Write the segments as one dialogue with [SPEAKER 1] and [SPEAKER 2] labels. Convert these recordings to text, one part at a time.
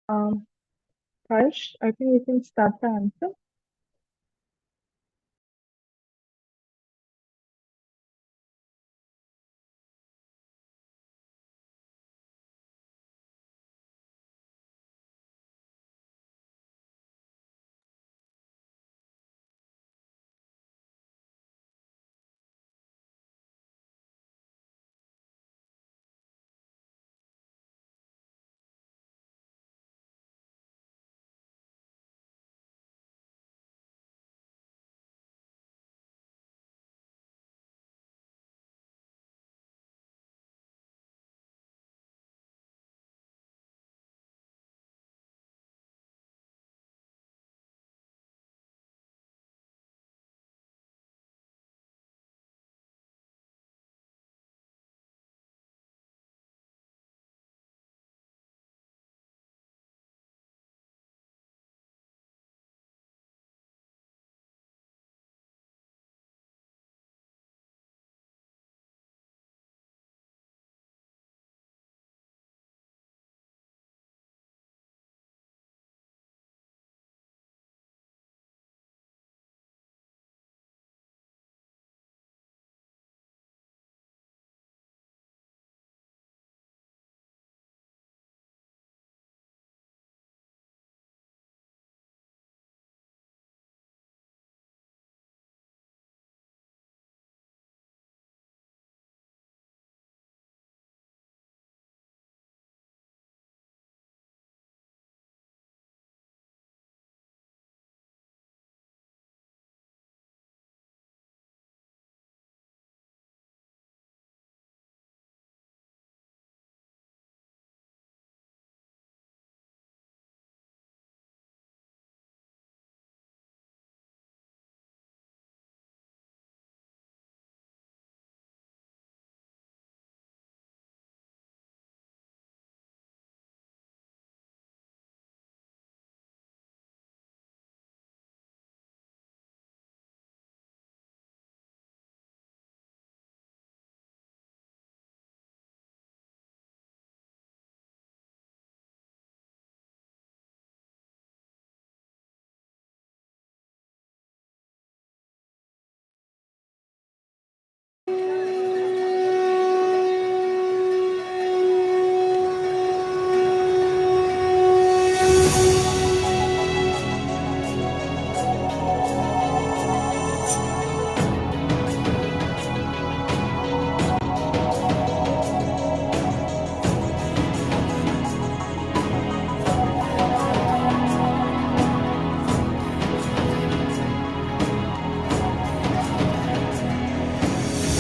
[SPEAKER 1] Um, Harsh, I think we can start the answer.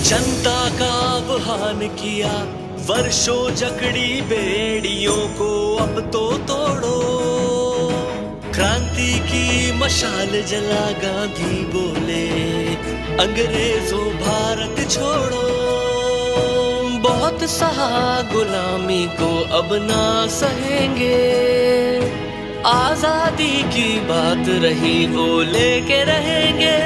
[SPEAKER 2] जनता का आह्वान किया, वर्षों जकड़ी बेड़ियों को अब तो तोड़ो। क्रांति की मशाल जला गांधी बोले, अंग्रेजों भारत छोड़ो। बहुत सहा गुलामी को अब ना सहेंगे, आजादी की बात रही वो लेके रहेंगे।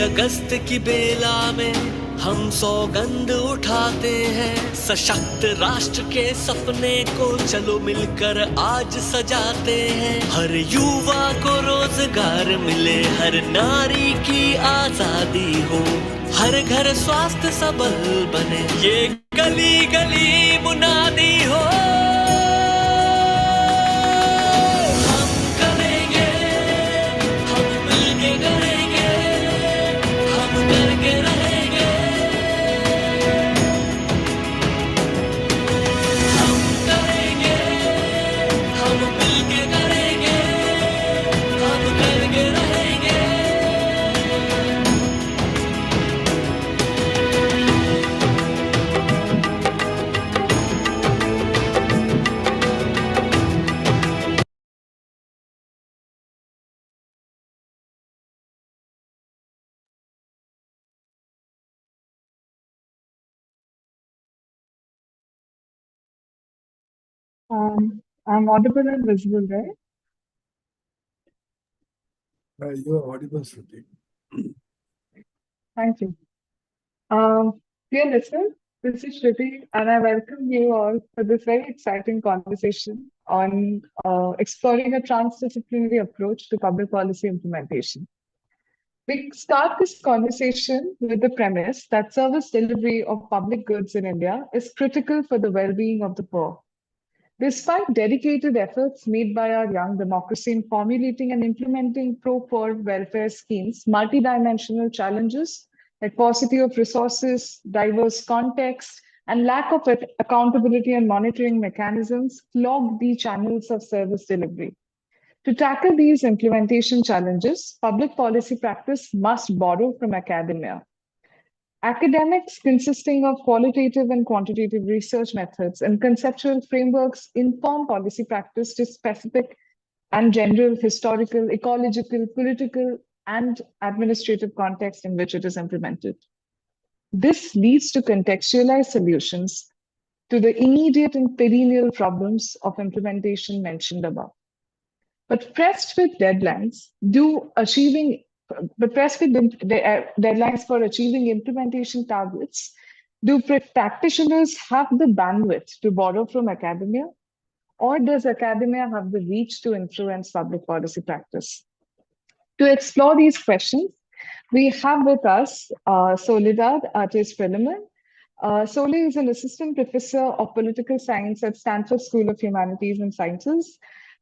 [SPEAKER 2] अगस्त की बेला में हम सौगंध उठाते हैं, सशक्त राष्ट्र के सपने को चलो मिलकर आज सजाते हैं। हर युवा को रोजगार मिले, हर नारी की आजादी हो, हर घर स्वास्थ्य सबल बने, ये गली गली मुनादी हो।
[SPEAKER 1] I'm audible and visible, right?
[SPEAKER 3] You are audible, Shruti.
[SPEAKER 1] Thank you. Dear listeners, this is Shruti, and I welcome you all for this very exciting conversation on exploring a transdisciplinary approach to public policy implementation. We start this conversation with the premise that service delivery of public goods in India is critical for the well being of the poor. Despite dedicated efforts made by our young democracy in formulating and implementing pro-poor welfare schemes, multidimensional challenges like paucity of resources, diverse context, and lack of accountability and monitoring mechanisms clog the channels of service delivery. To tackle these implementation challenges, public policy practice must borrow from academia. Academics consisting of qualitative and quantitative research methods and conceptual frameworks inform policy practice to specific and general historical, ecological, political, and administrative context in which it is implemented. This leads to contextualized solutions to the immediate and perennial problems of implementation mentioned above. But pressed with deadlines, do achieving but pressed with deadlines for achieving implementation targets, do practitioners have the bandwidth to borrow from academia, or does academia have the reach to influence public policy practice? To explore these questions, we have with us Soledad Artes Philemon. Sole is an assistant professor of political science at Stanford School of Humanities and Sciences.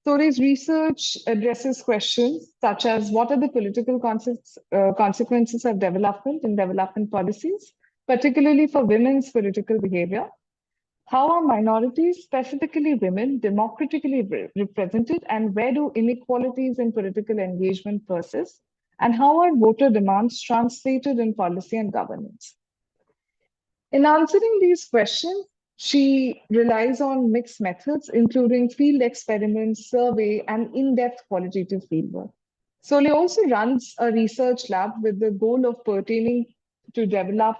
[SPEAKER 1] Sole's research addresses questions such as what are the political consequences of development and development policies, particularly for women's political behavior? How are minorities, specifically women, democratically represented, and where do inequalities in political engagement persist? And how are voter demands translated in policy and governance? In answering these questions, she relies on mixed methods, including field experiments, survey, and in-depth qualitative fieldwork. Sole also runs a research lab with the goal of pertaining to develop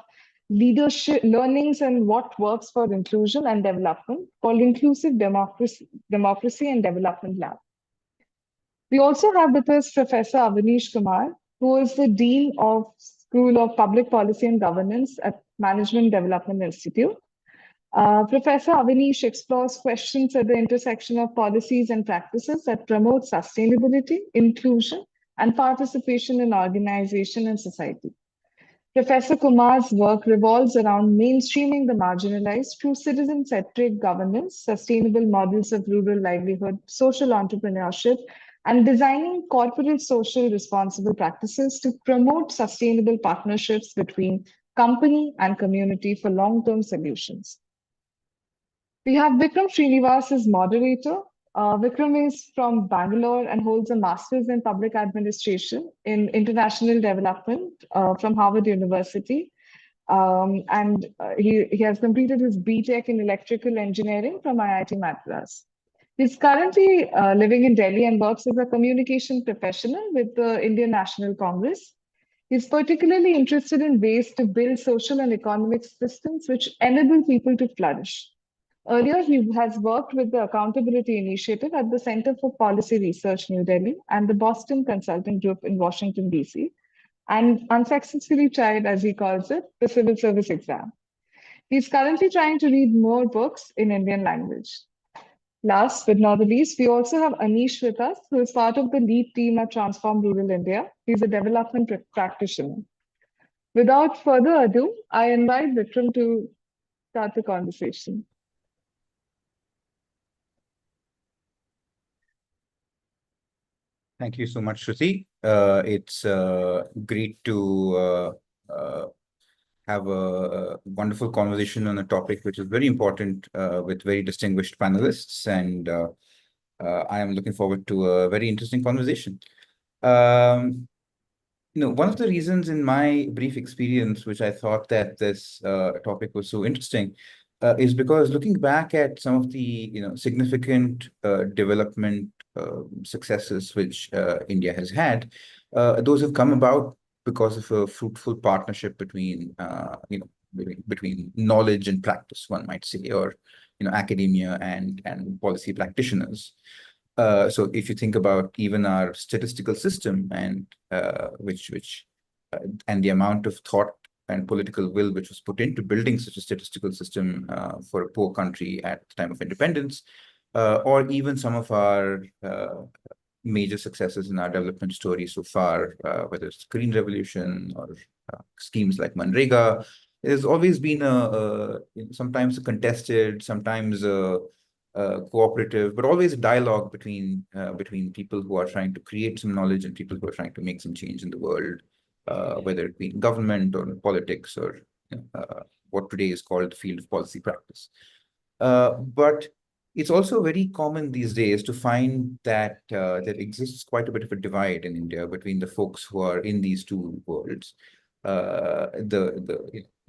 [SPEAKER 1] leadership learnings and what works for inclusion and development, called Inclusive Democracy and Development Lab. We also have with us Professor Avanish Kumar, who is the Dean of School of Public Policy and Governance at Management Development Institute. Professor Avanish explores questions at the intersection of policies and practices that promote sustainability, inclusion, and participation in organization and society. Professor Kumar's work revolves around mainstreaming the marginalized through citizen-centric governance, sustainable models of rural livelihood, social entrepreneurship, and designing corporate social responsible practices to promote sustainable partnerships between company and community for long-term solutions. We have Vikram Srinivas as moderator. Vikram is from Bangalore and holds a master's in public administration in international development from Harvard University. He has completed his BTech in electrical engineering from IIT Madras. He's currently living in Delhi and works as a communication professional with the Indian National Congress. He's particularly interested in ways to build social and economic systems which enable people to flourish. Earlier, he has worked with the Accountability Initiative at the Center for Policy Research, New Delhi, and the Boston Consulting Group in Washington, D.C., and unsuccessfully tried, as he calls it, the civil service exam. He's currently trying to read more books in Indian language. Last but not the least, we also have Anish with us, who is part of the lead team at Transform Rural India. He's a development practitioner. Without further ado, I invite Vikram to start the conversation.
[SPEAKER 4] Thank you so much, Shruti. It's great to have a wonderful conversation on a topic which is very important with very distinguished panelists, and I am looking forward to a very interesting conversation. One of the reasons in my brief experience, which I thought that this topic was so interesting, is because looking back at some of the significant development successes which India has had, those have come about because of a fruitful partnership between between knowledge and practice, one might say, or academia and policy practitioners. So if you think about even our statistical system and and the amount of thought and political will which was put into building such a statistical system for a poor country at the time of independence, or even some of our major successes in our development story so far, whether it's Green Revolution or schemes like Manrega, there's always been sometimes a contested, sometimes cooperative, but always a dialogue between people who are trying to create some knowledge and people who are trying to make some change in the world, whether it be in government or in politics or what today is called the field of policy practice. But it's also very common these days to find that there exists quite a bit of a divide in India between the folks who are in these two worlds.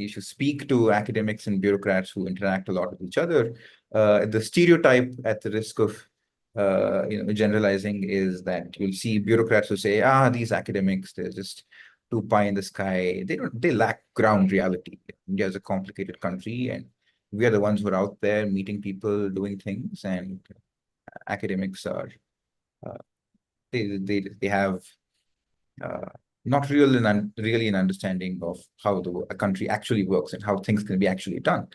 [SPEAKER 4] If you speak to academics and bureaucrats who interact a lot with each other, the stereotype, at the risk of generalizing, is that you'll see bureaucrats who say, these academics, they're just too pie in the sky. They lack ground reality. India is a complicated country, and we are the ones who are out there meeting people, doing things, and academics are they have not really an understanding of how a country actually works and how things can be actually done.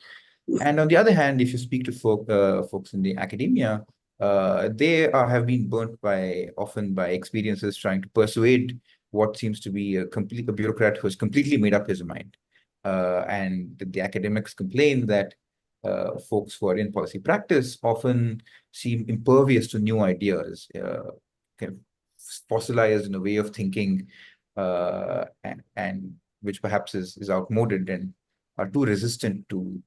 [SPEAKER 4] And on the other hand, if you speak to folks in the academia, they have been burnt often by experiences trying to persuade what seems to be a bureaucrat who has completely made up his mind. And the academics complain that folks who are in policy practice often seem impervious to new ideas, kind of fossilized in a way of thinking, and which perhaps is outmoded and are too resistant to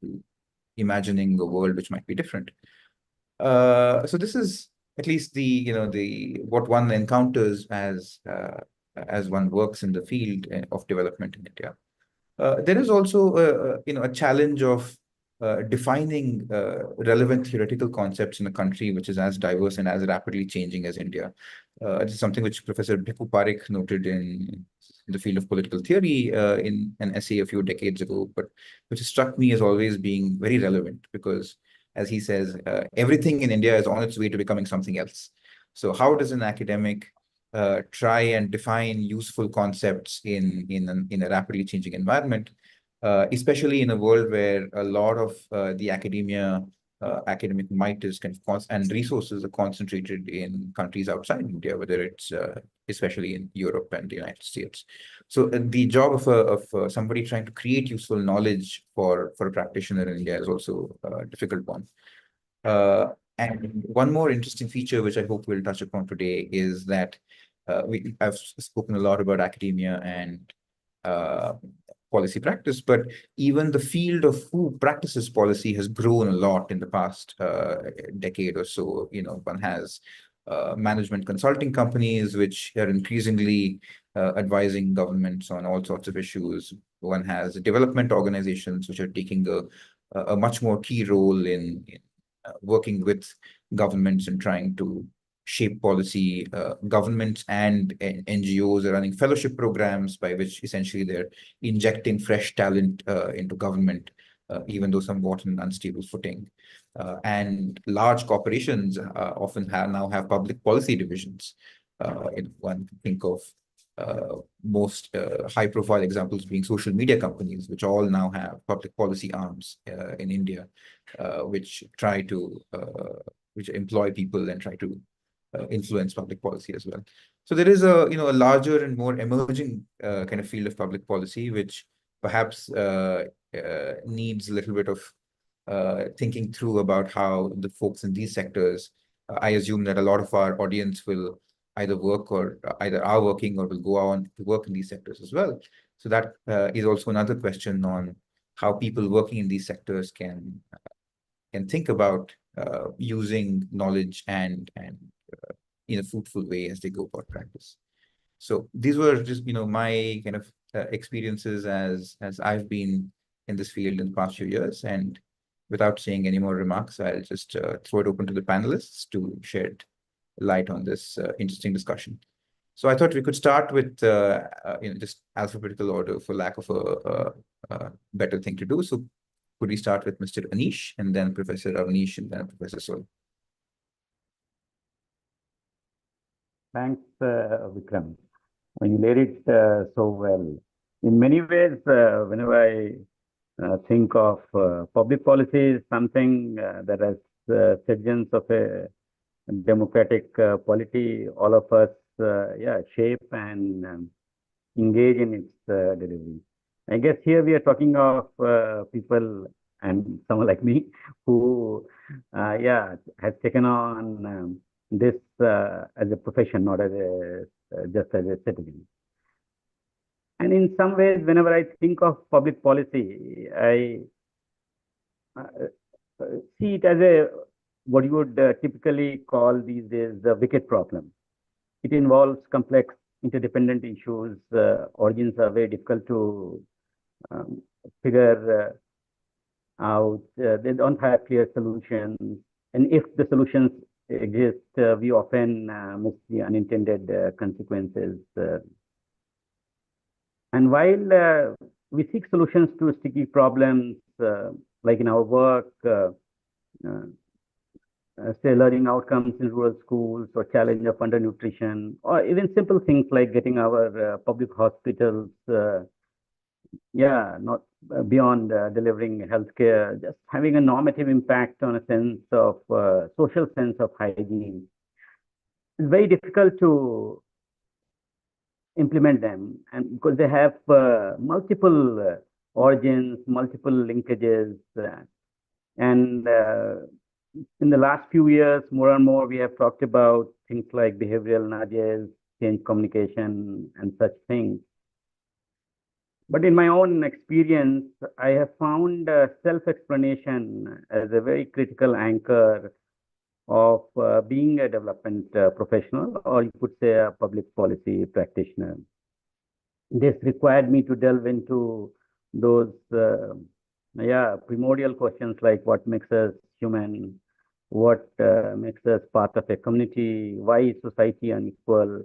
[SPEAKER 4] imagining a world which might be different. So this is at least what one encounters as one works in the field of development in India. There is also a challenge of defining relevant theoretical concepts in a country which is as diverse and as rapidly changing as India. This is something which Professor Bhikkhu Parekh noted in the field of political theory in an essay a few decades ago, but which struck me as always being very relevant because, as he says, everything in India is on its way to becoming something else. So how does an academic try and define useful concepts in a rapidly changing environment, especially in a world where a lot of the academic might is and resources are concentrated in countries outside India, whether it's especially in Europe and the United States. So the job of somebody trying to create useful knowledge for a practitioner in India is also a difficult one. And one more interesting feature, which I hope we'll touch upon today, is that I've spoken a lot about academia and policy practice, but even the field of who practices policy has grown a lot in the past decade or so. One has management consulting companies, which are increasingly advising governments on all sorts of issues. One has development organizations, which are taking a much more key role in working with governments and trying to shape policy. Governments and NGOs are running fellowship programs by which essentially they're injecting fresh talent into government, even though somewhat on an unstable footing. And large corporations often now have public policy divisions. One can think of most high-profile examples being social media companies, which all now have public policy arms in India, which employ people and try to influence public policy as well. So there is a larger and more emerging kind of field of public policy, which perhaps needs a little bit of thinking through about how the folks in these sectors. I assume that a lot of our audience will either are working or will go on to work in these sectors as well. So that is also another question on how people working in these sectors can think about using knowledge and in a fruitful way as they go about practice. So these were just my kind of experiences as I've been in this field in the past few years. And without saying any more remarks, I'll just throw it open to the panelists to shed light on this interesting discussion. So I thought we could start with just alphabetical order, for lack of a better thing to do. So could we start with Mr. Anish and then Professor Avnish and then Professor Sol?
[SPEAKER 5] Thanks, Vikram. You laid it so well. In many ways, whenever I think of public policy, is something that as citizens of a democratic polity, all of us, shape and engage in its delivery. I guess here we are talking of people and someone like me who, has taken on this as a profession, not as a just as a citizen. And in some ways, whenever I think of public policy, I see it as a what you would typically call these days the wicked problem. It involves complex interdependent issues. Origins are very difficult to figure out. They don't have clear solutions. And if the solutions exist, we often miss the unintended consequences. And while we seek solutions to sticky problems, like in our work, say learning outcomes in rural schools or challenge of undernutrition, or even simple things like getting our public hospitals, not beyond delivering healthcare, just having a normative impact on a sense of social sense of hygiene. It's very difficult to implement them, and because they have multiple origins, multiple linkages, and in the last few years, more and more, we have talked about things like behavioral nudges, change communication, and such things. But in my own experience, I have found self-explanation as a very critical anchor of being a development professional, or you could say a public policy practitioner. This required me to delve into those primordial questions like what makes us human, what makes us part of a community, why is society unequal,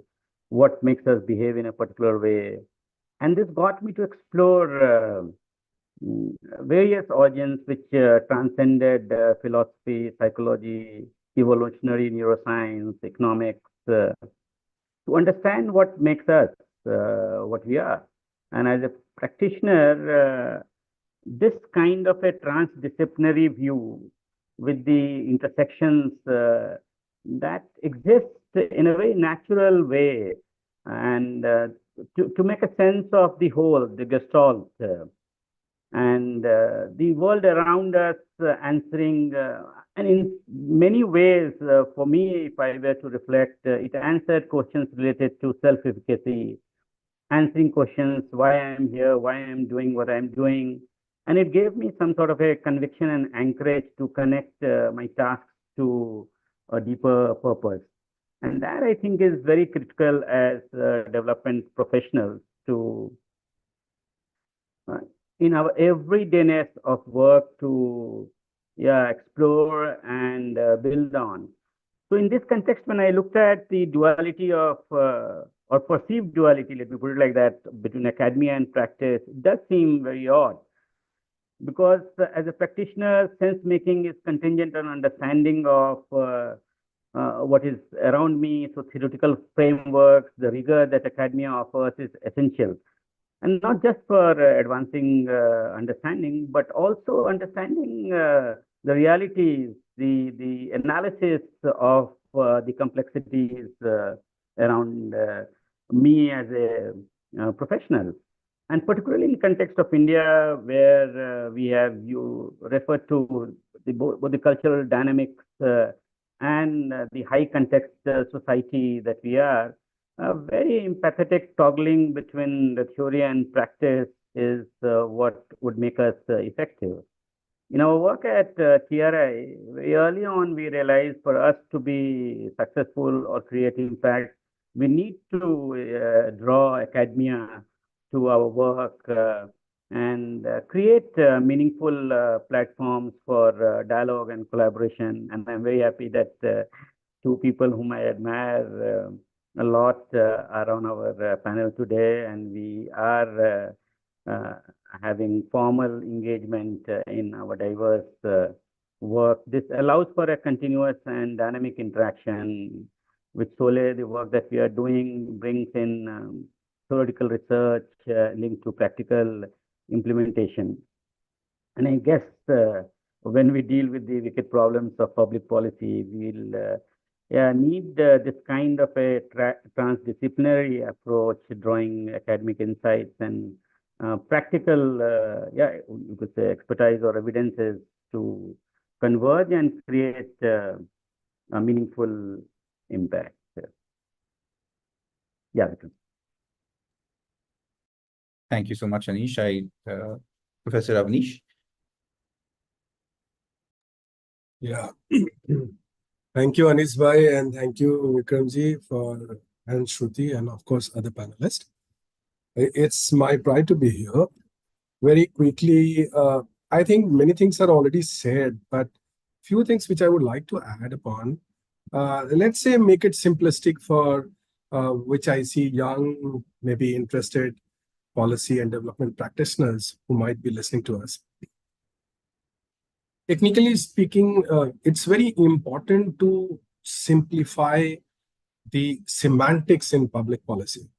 [SPEAKER 5] what makes us behave in a particular way. And this got me to explore various origins which transcended philosophy, psychology, evolutionary neuroscience, economics, to understand what makes us what we are. And as a practitioner, this kind of a transdisciplinary view with the intersections that exist in a very natural way, and to make a sense of the whole, the gestalt, and the world around us answering, and in many ways, for me, if I were to reflect, it answered questions related to self-efficacy, answering questions, why I'm here, why I'm doing what I'm doing. And it gave me some sort of a conviction and anchorage to connect my tasks to a deeper purpose. And that, I think, is very critical as development professionals to, in our everydayness of work, to explore and build on. So in this context, when I looked at the duality of, or perceived duality, let me put it like that, between academia and practice, it does seem very odd. Because as a practitioner, sense making is contingent on understanding of what is around me. So theoretical frameworks, the rigor that academia offers is essential. And not just for advancing understanding, but also understanding the realities, the analysis of the complexities around me as a professional. And particularly in the context of India, where we have, you referred to both the cultural dynamics and the high context society that we are, a very empathetic toggling between the theory and practice is what would make us effective. In our work at TRI, very early on, we realized for us to be successful or create impact, we need to draw academia to our work and create meaningful platforms for dialogue and collaboration. And I'm very happy that two people whom I admire a lot are on our panel today, and we are having formal engagement in our diverse work. This allows for a continuous and dynamic interaction, which solely the work that we are doing brings in theoretical research linked to practical implementation. And I guess when we deal with the wicked problems of public policy, we'll need this kind of a transdisciplinary approach, drawing academic insights and practical, you could say, expertise or evidences to converge and create a meaningful impact. Yeah.
[SPEAKER 4] Thank you so much, Anish. Professor Avnish.
[SPEAKER 3] Yeah. Thank you, Anis Bhai, and thank you, Vikramji, and Shruti, and of course, other panelists. It's my pride to be here. Very quickly, I think many things are already said, but few things which I would like to add upon. Let's say make it simplistic for which I see young, maybe interested policy and development practitioners who might be listening to us. Technically speaking, it's very important to simplify the semantics in public policy.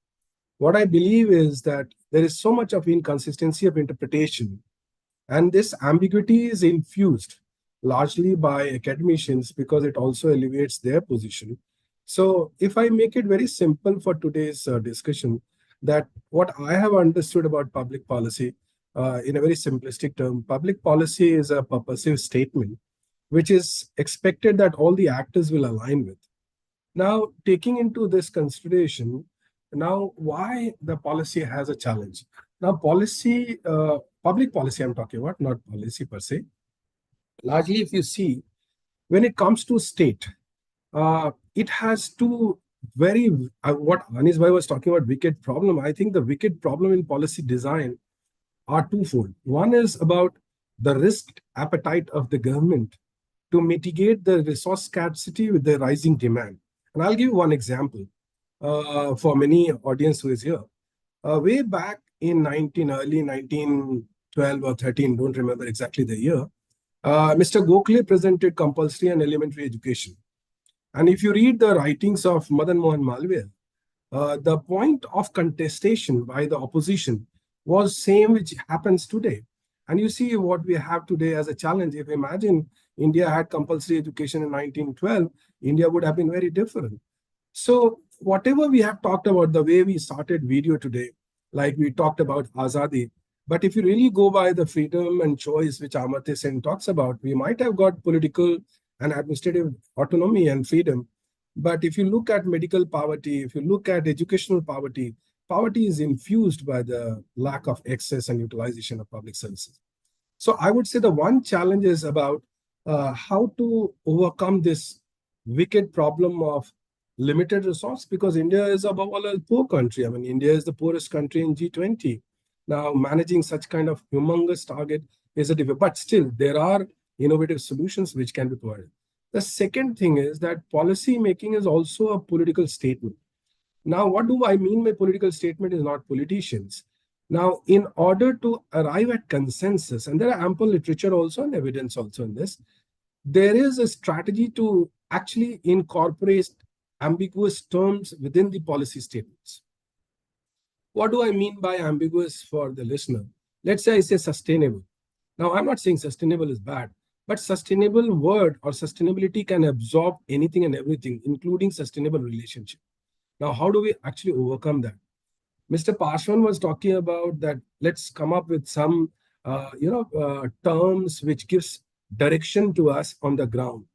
[SPEAKER 3] What I believe is that there is so much of inconsistency of interpretation, and this ambiguity is infused largely by academicians because it also elevates their position. So if I make it very simple for today's discussion, that what I have understood about public policy in a very simplistic term, public policy is a purposive statement which is expected that all the actors will align with. Now, taking into this consideration, now why the policy has a challenge. Now, policy, public policy I'm talking about, not policy per se. Largely, if you see, when it comes to state, it has two very, what Anis Bhai was talking about, wicked problem. I think the wicked problem in policy design are twofold. One is about the risk appetite of the government to mitigate the resource scarcity with the rising demand. And I'll give you one example for many audience who is here. Way back in early 1912 or 13, don't remember exactly the year, Mr. Gokhale presented compulsory and elementary education. And if you read the writings of Madan Mohan Malviya, the point of contestation by the opposition was same which happens today. And you see what we have today as a challenge. If imagine India had compulsory education in 1912, India would have been very different. So whatever we have talked about, the way we started video today, like we talked about Azadi, but if you really go by the freedom and choice which Amartya Sen talks about, we might have got political and administrative autonomy and freedom. But if you look at medical poverty, if you look at educational poverty, poverty is infused by the lack of access and utilization of public services. So I would say the one challenge is about how to overcome this wicked problem of limited resource, because India is above all a poor country. I mean, India is the poorest country in G20. Now, managing such kind of humongous target is a difficult, but still there are innovative solutions which can be provided. The second thing is that policy making is also a political statement. Now, what do I mean by political statement is not politicians. Now, in order to arrive at consensus, and there are ample literature also and evidence also in this, there is a strategy to actually incorporate ambiguous terms within the policy statements. What do I mean by ambiguous for the listener? Let's say I say sustainable. Now, I'm not saying sustainable is bad, but sustainable word or sustainability can absorb anything and everything, including sustainable relationship. Now, how do we actually overcome that? Mr. Parshwan was talking about that. Let's come up with some, terms which gives direction to us on the ground.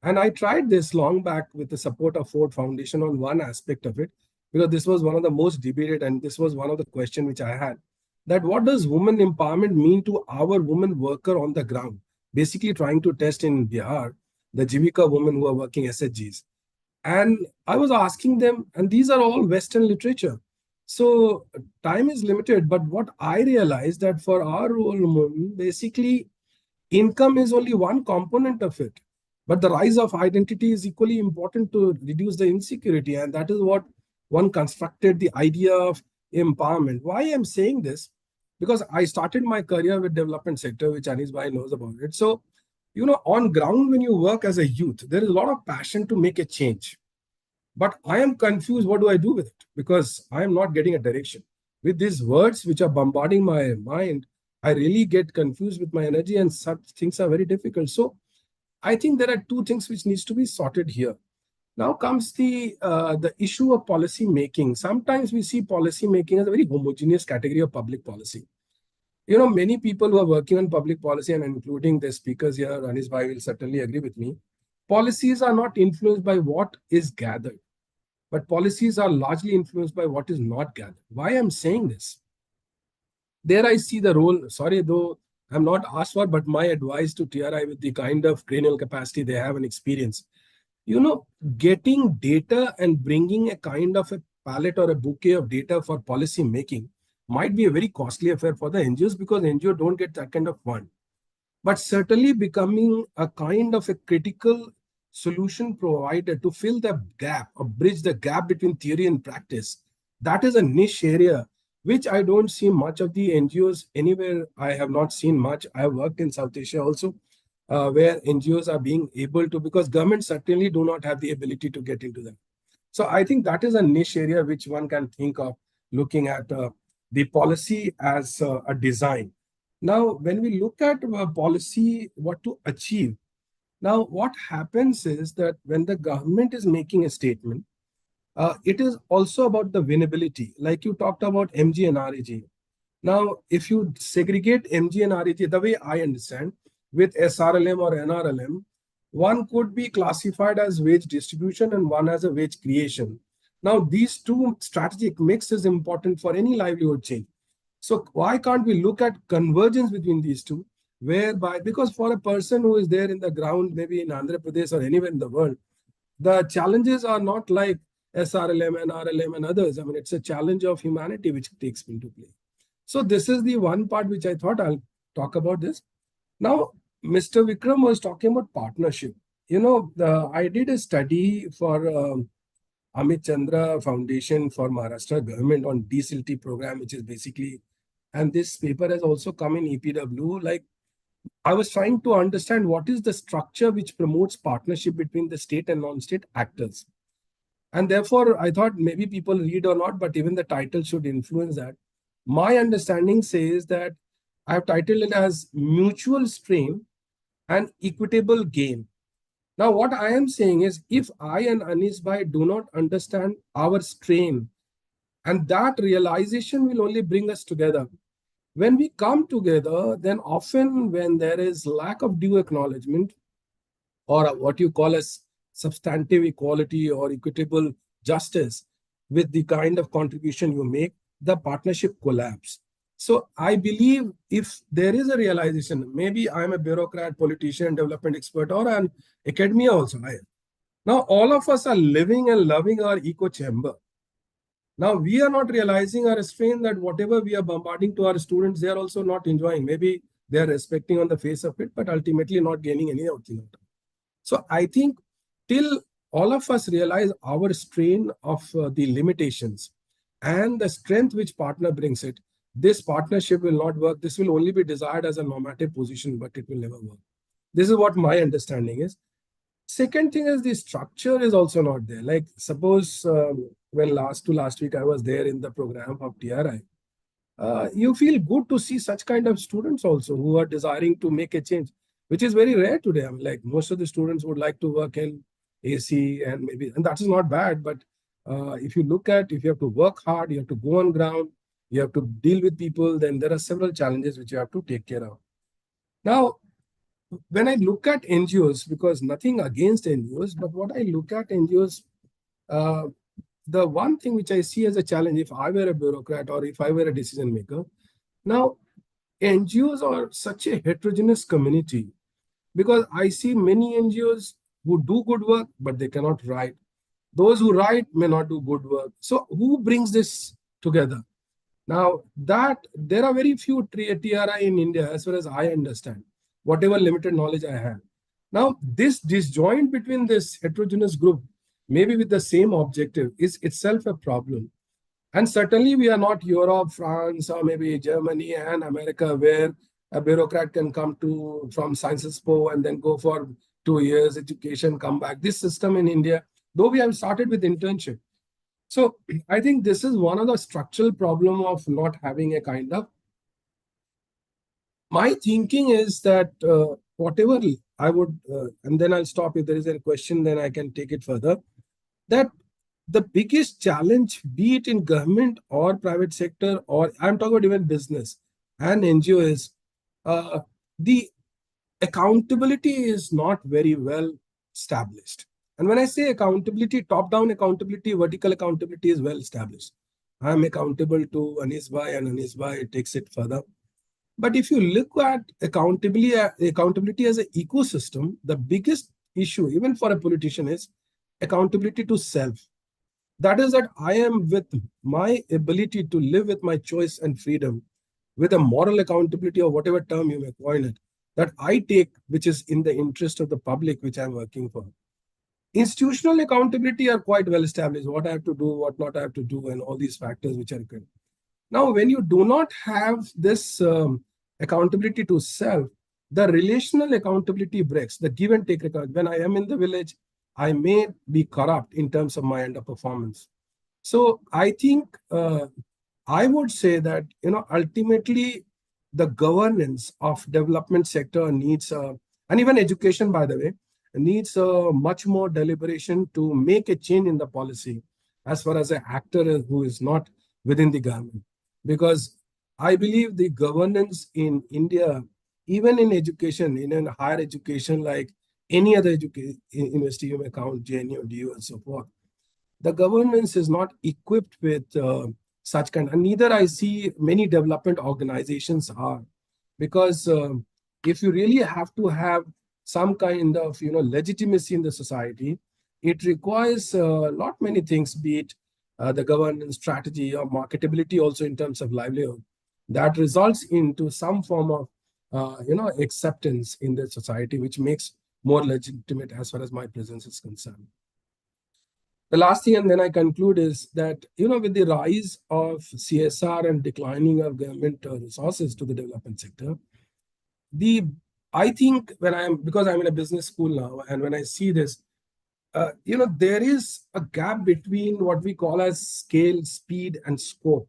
[SPEAKER 3] And I tried this long back with the support of Ford Foundation on one aspect of it, because this was one of the most debated, and this was one of the questions which I had, that what does women empowerment mean to our women worker on the ground? Basically trying to test in Bihar, the Jivika women who are working SHGs. And I was asking them, and these are all Western literature. So time is limited, but what I realized that for our role women, basically income is only one component of it. But the rise of identity is equally important to reduce the insecurity. And that is what one constructed the idea of empowerment. Why I'm saying this? because I started my career with development sector, which Anis Bhai knows about it. So, on ground, when you work as a youth, there is a lot of passion to make a change. But I am confused, what do I do with it? Because I am not getting a direction. With these words which are bombarding my mind, I really get confused with my energy, and such things are very difficult. So I think there are two things which needs to be sorted here. Now comes the issue of policy making. Sometimes we see policy making as a very homogeneous category of public policy. Many people who are working on public policy, and including the speakers here, Anis Bhai will certainly agree with me, policies are not influenced by what is gathered, but policies are largely influenced by what is not gathered. Why I'm saying this? There I see the role, sorry though I'm not asked for, but my advice to TRI with the kind of cranial capacity they have and experience, getting data and bringing a kind of a palette or a bouquet of data for policy making might be a very costly affair for the NGOs, because NGO don't get that kind of fund. But certainly becoming a kind of a critical solution provider to fill the gap or bridge the gap between theory and practice, that is a niche area which I don't see much of the NGOs anywhere. I have not seen much. I have worked in South Asia also, where NGOs are being able to, because governments certainly do not have the ability to get into them. So I think that is a niche area which one can think of looking at the policy as a design. Now, when we look at policy, what to achieve, now what happens is that when the government is making a statement, it is also about the winnability. Like you talked about MG and RAG. Now, if you segregate MG and RAG, the way I understand, with SRLM or NRLM, one could be classified as wage distribution and one as a wage creation. Now, these two strategic mix is important for any livelihood change. So why can't we look at convergence between these two, whereby, because for a person who is there in the ground, maybe in Andhra Pradesh or anywhere in the world, the challenges are not like SRLM, NRLM and others. I mean, it's a challenge of humanity which takes into play. So this is the one part which I thought I'll talk about this. Now, Mr. Vikram was talking about partnership. I did a study for Amit Chandra Foundation for Maharashtra government on DCLT program, which is basically, and this paper has also come in EPW. Like, I was trying to understand what is the structure which promotes partnership between the state and non-state actors. And therefore, I thought maybe people read or not, but even the title should influence that. My understanding says that I have titled it as mutual strain and equitable gain. Now, what I am saying is, if I and Anis Bhai do not understand our strain, and that realization will only bring us together. When we come together, then often when there is lack of due acknowledgement, or what you call as substantive equality or equitable justice with the kind of contribution you make, the partnership collapse. So I believe if there is a realization, maybe I'm a bureaucrat, politician, development expert, or an academia also. Now all of us are living and loving our echo chamber. Now we are not realizing our strain, that whatever we are bombarding to our students, they are also not enjoying. Maybe they are respecting on the face of it, but ultimately not gaining any outcome. So I think till all of us realize our strain of the limitations and the strength which partner brings it, this partnership will not work. This will only be desired as a normative position, but it will never work. This is what my understanding is. Second thing is the structure is also not there. Like suppose when last week I was there in the program of TRI, you feel good to see such kind of students also who are desiring to make a change, which is very rare today. I mean, like most of the students would like to work in AC and that is not bad. But if you have to work hard, you have to go on ground, you have to deal with people, then there are several challenges which you have to take care of. Now, when I look at NGOs, because nothing against NGOs, but what I look at NGOs, the one thing which I see as a challenge, if I were a bureaucrat or if I were a decision maker, now NGOs are such a heterogeneous community, because I see many NGOs who do good work, but they cannot write. Those who write may not do good work. So who brings this together? Now, that there are very few TRI in India, as far as I understand, whatever limited knowledge I have. Now, this disjoint between this heterogeneous group, maybe with the same objective, is itself a problem. And certainly we are not Europe, France, or maybe Germany and America, where a bureaucrat can come to from Sciences Po and then go for 2 years education, come back. This system in India, though we have started with internship. So I think this is one of the structural problem of not having a kind of. My thinking is that whatever I would, and then I'll stop. If there is a question, then I can take it further. That the biggest challenge, be it in government or private sector, or I'm talking about even business and NGO, is the accountability is not very well established. And when I say accountability, top-down accountability, vertical accountability is well established. I'm accountable to Anis Bhai, and Anis Bhai takes it further. But if you look at accountability as an ecosystem, the biggest issue, even for a politician, is accountability to self. That is that I am with my ability to live with my choice and freedom, with a moral accountability or whatever term you may coin it, that I take, which is in the interest of the public, which I'm working for. Institutional accountability are quite well established, what I have to do, what not I have to do, and all these factors which are good. Now, when you do not have this accountability to self, the relational accountability breaks, the give and take account. When I am in the village, I may be corrupt in terms of my underperformance. So I think I would say that, ultimately the governance of development sector needs, and even education, by the way, needs much more deliberation to make a change in the policy as far as an actor who is not within the government. Because I believe the governance in India, even in education, in higher education, like any other university you may count, JNU, DU, and so forth, the governance is not equipped with such kind, and neither I see many development organizations are, because if you really have to have some kind of legitimacy in the society, it requires lot many things, be it the governance strategy or marketability, also in terms of livelihood, that results into some form of acceptance in the society, which makes more legitimate as far as my presence is concerned. The last thing, and then I conclude, is that, with the rise of CSR and declining of government resources to the development sector, I think because I'm in a business school now, and when I see this, there is a gap between what we call as scale, speed, and scope.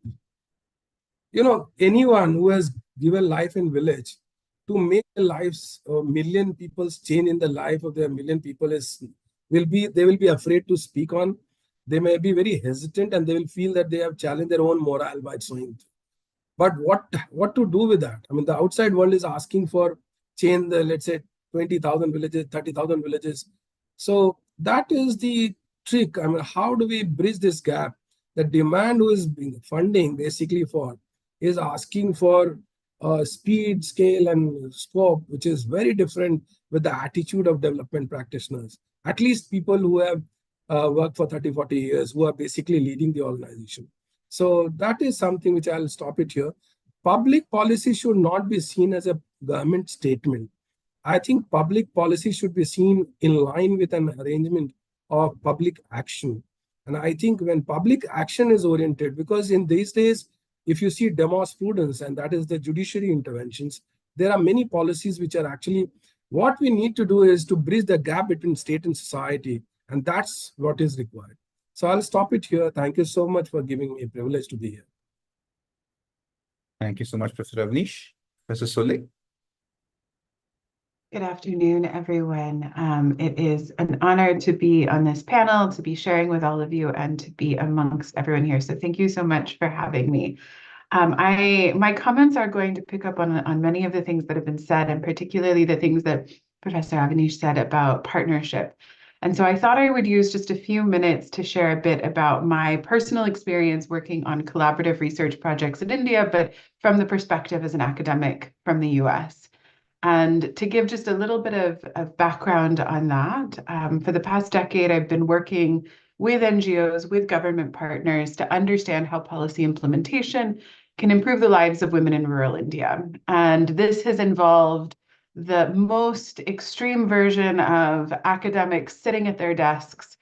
[SPEAKER 3] Anyone who has given life in village, to make the lives of million people's change in the life of their million people they will be afraid to speak on. They may be very hesitant, and they will feel that they have challenged their own morale by showing. But what to do with that? I mean, the outside world is asking for change, let's say 20,000 villages, 30,000 villages. So that is the trick. I mean, how do we bridge this gap? The demand who is being funding basically for is asking for speed, scale, and scope, which is very different with the attitude of development practitioners. At least people who have worked for 30, 40 years, who are basically leading the organization. So that is something which I'll stop it here. Public policy should not be seen as a government statement. I think public policy should be seen in line with an arrangement of public action. And I think when public action is oriented, because in these days, if you see demos prudence, and that is the judiciary interventions, there are many policies which are actually, what we need to do is to bridge the gap between state and society, and that's what is required. So I'll stop it here. Thank you so much for giving me a privilege to be here.
[SPEAKER 4] Thank you so much, Professor Avnish. Professor Solik.
[SPEAKER 6] Good afternoon, everyone. It is an honor to be on this panel, to be sharing with all of you, and to be amongst everyone here. So thank you so much for having me. My comments are going to pick up on many of the things that have been said, and particularly the things that Professor Avnish said about partnership. And so I thought I would use just a few minutes to share a bit about my personal experience working on collaborative research projects in India, but from the perspective as an academic from the US. And to give just a little bit of background on that, for the past decade, I've been working with NGOs, with government partners to understand how policy implementation can improve the lives of women in rural India. And this has involved the most extreme version of academics sitting at their desks,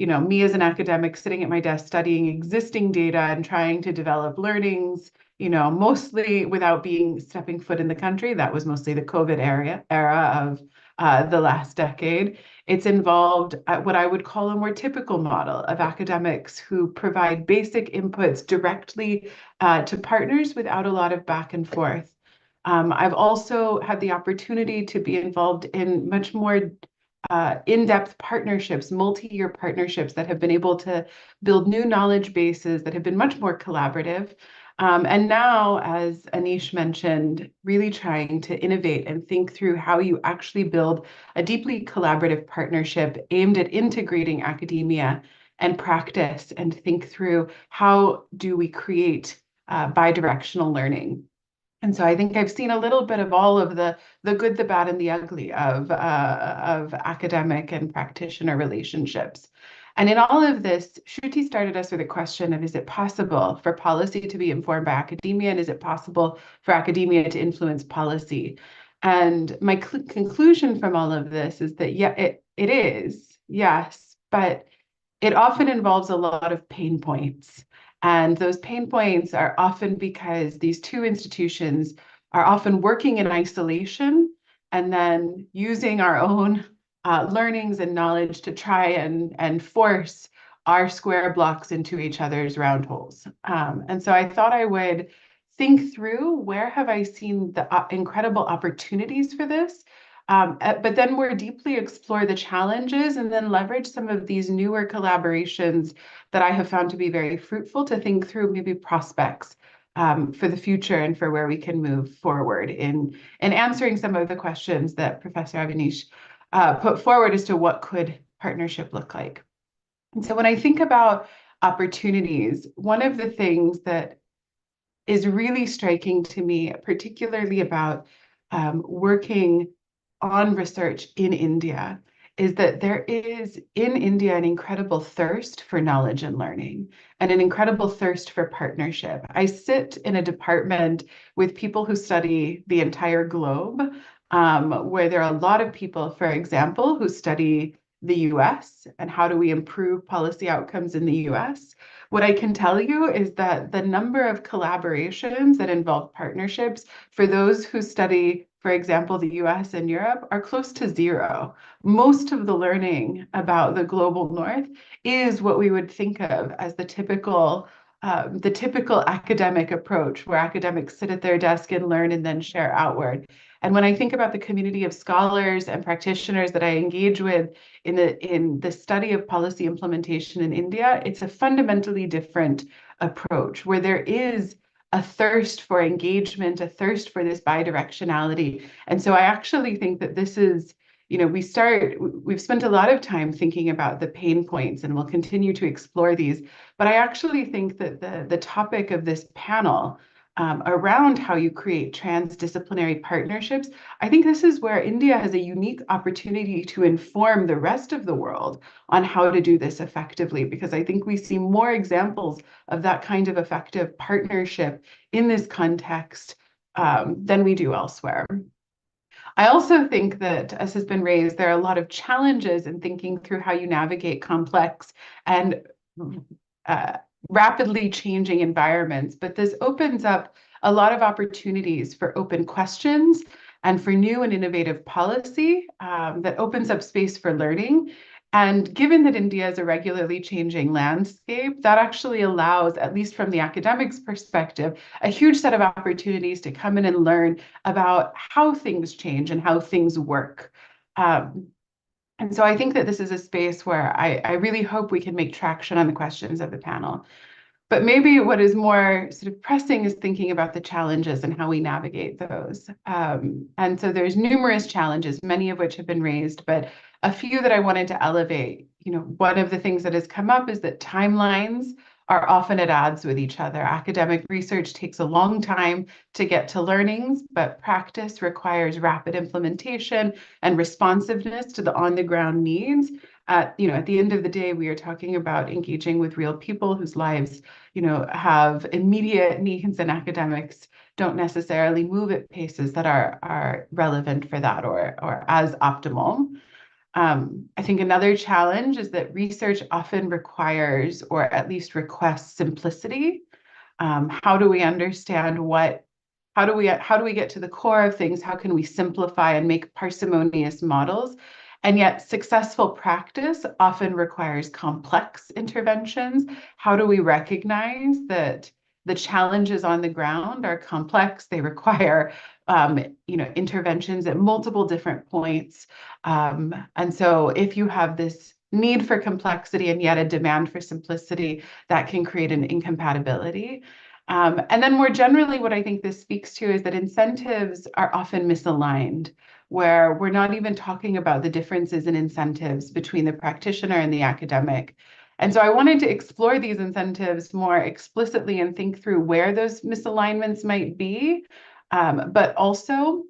[SPEAKER 6] me as an academic sitting at my desk studying existing data and trying to develop learnings, mostly without stepping foot in the country. That was mostly the COVID era of the last decade. It's involved what I would call a more typical model of academics who provide basic inputs directly to partners without a lot of back and forth. I've also had the opportunity to be involved in much more in-depth partnerships, multi-year partnerships that have been able to build new knowledge bases that have been much more collaborative. And now, as Anish mentioned, really trying to innovate and think through how you actually build a deeply collaborative partnership aimed at integrating academia and practice, and think through how do we create bidirectional learning. And so I think I've seen a little bit of all of the good, the bad, and the ugly of academic and practitioner relationships. And in all of this, Shruti started us with a question of, is it possible for policy to be informed by academia, and is it possible for academia to influence policy? And my conclusion from all of this is that, yeah, it is, yes, but it often involves a lot of pain points. And those pain points are often because these two institutions are often working in isolation and then using our own learnings and knowledge to try and force our square blocks into each other's round holes. And so I thought I would think through, where have I seen the incredible opportunities for this? But then more deeply explore the challenges, and then leverage some of these newer collaborations that I have found to be very fruitful to think through maybe prospects for the future and for where we can move forward in answering some of the questions that Professor Avinash put forward as to what could partnership look like. And so when I think about opportunities, one of the things that is really striking to me, particularly about working on research in India, is that there is in India an incredible thirst for knowledge and learning, and an incredible thirst for partnership. I sit in a department with people who study the entire globe, where there are a lot of people, for example, who study the US and how do we improve policy outcomes in the US. What I can tell you is that the number of collaborations that involve partnerships for those who study, for example, the US and Europe, are close to zero. Most of the learning about the global north is what we would think of as the typical academic approach, where academics sit at their desk and learn and then share outward. And when I think about the community of scholars and practitioners that I engage with in the study of policy implementation in India, it's a fundamentally different approach, where there is a thirst for engagement, a thirst for this bidirectionality. And so I actually think that this is, we've spent a lot of time thinking about the pain points, and we'll continue to explore these. But I actually think that the topic of this panel around how you create transdisciplinary partnerships, I think this is where India has a unique opportunity to inform the rest of the world on how to do this effectively, because I think we see more examples of that kind of effective partnership in this context than we do elsewhere. I also think that, as has been raised, there are a lot of challenges in thinking through how you navigate complex and rapidly changing environments, but this opens up a lot of opportunities for open questions and for new and innovative policy that opens up space for learning. And given that India is a regularly changing landscape, that actually allows, at least from the academic's perspective, a huge set of opportunities to come in and learn about how things change and how things work. And so I think that this is a space where I really hope we can make traction on the questions of the panel. But maybe what is more sort of pressing is thinking about the challenges and how we navigate those. And so there's numerous challenges, many of which have been raised, but a few that I wanted to elevate. One of the things that has come up is that timelines are often at odds with each other. Academic research takes a long time to get to learnings, but practice requires rapid implementation and responsiveness to the on-the-ground needs. At the end of the day, we are talking about engaging with real people whose lives, have immediate needs, and academics don't necessarily move at paces that are relevant for that or as optimal. I think another challenge is that research often requires, or at least requests, simplicity. How do we understand how do we get to the core of things? How can we simplify and make parsimonious models? And yet successful practice often requires complex interventions. How do we recognize that the challenges on the ground are complex? They require interventions at multiple different points. And so if you have this need for complexity and yet a demand for simplicity, that can create an incompatibility. And then more generally, what I think this speaks to is that incentives are often misaligned, where we're not even talking about the differences in incentives between the practitioner and the academic. And so I wanted to explore these incentives more explicitly and think through where those misalignments might be, but also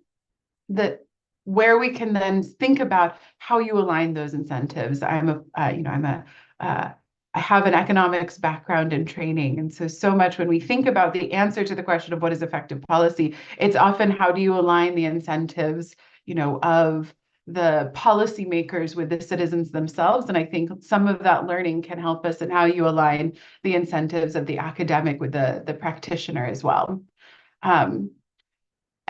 [SPEAKER 6] that where we can then think about how you align those incentives. I have an economics background and training. And so much when we think about the answer to the question of what is effective policy, it's often how do you align the incentives, of the policymakers with the citizens themselves. And I think some of that learning can help us in how you align the incentives of the academic with the practitioner as well. And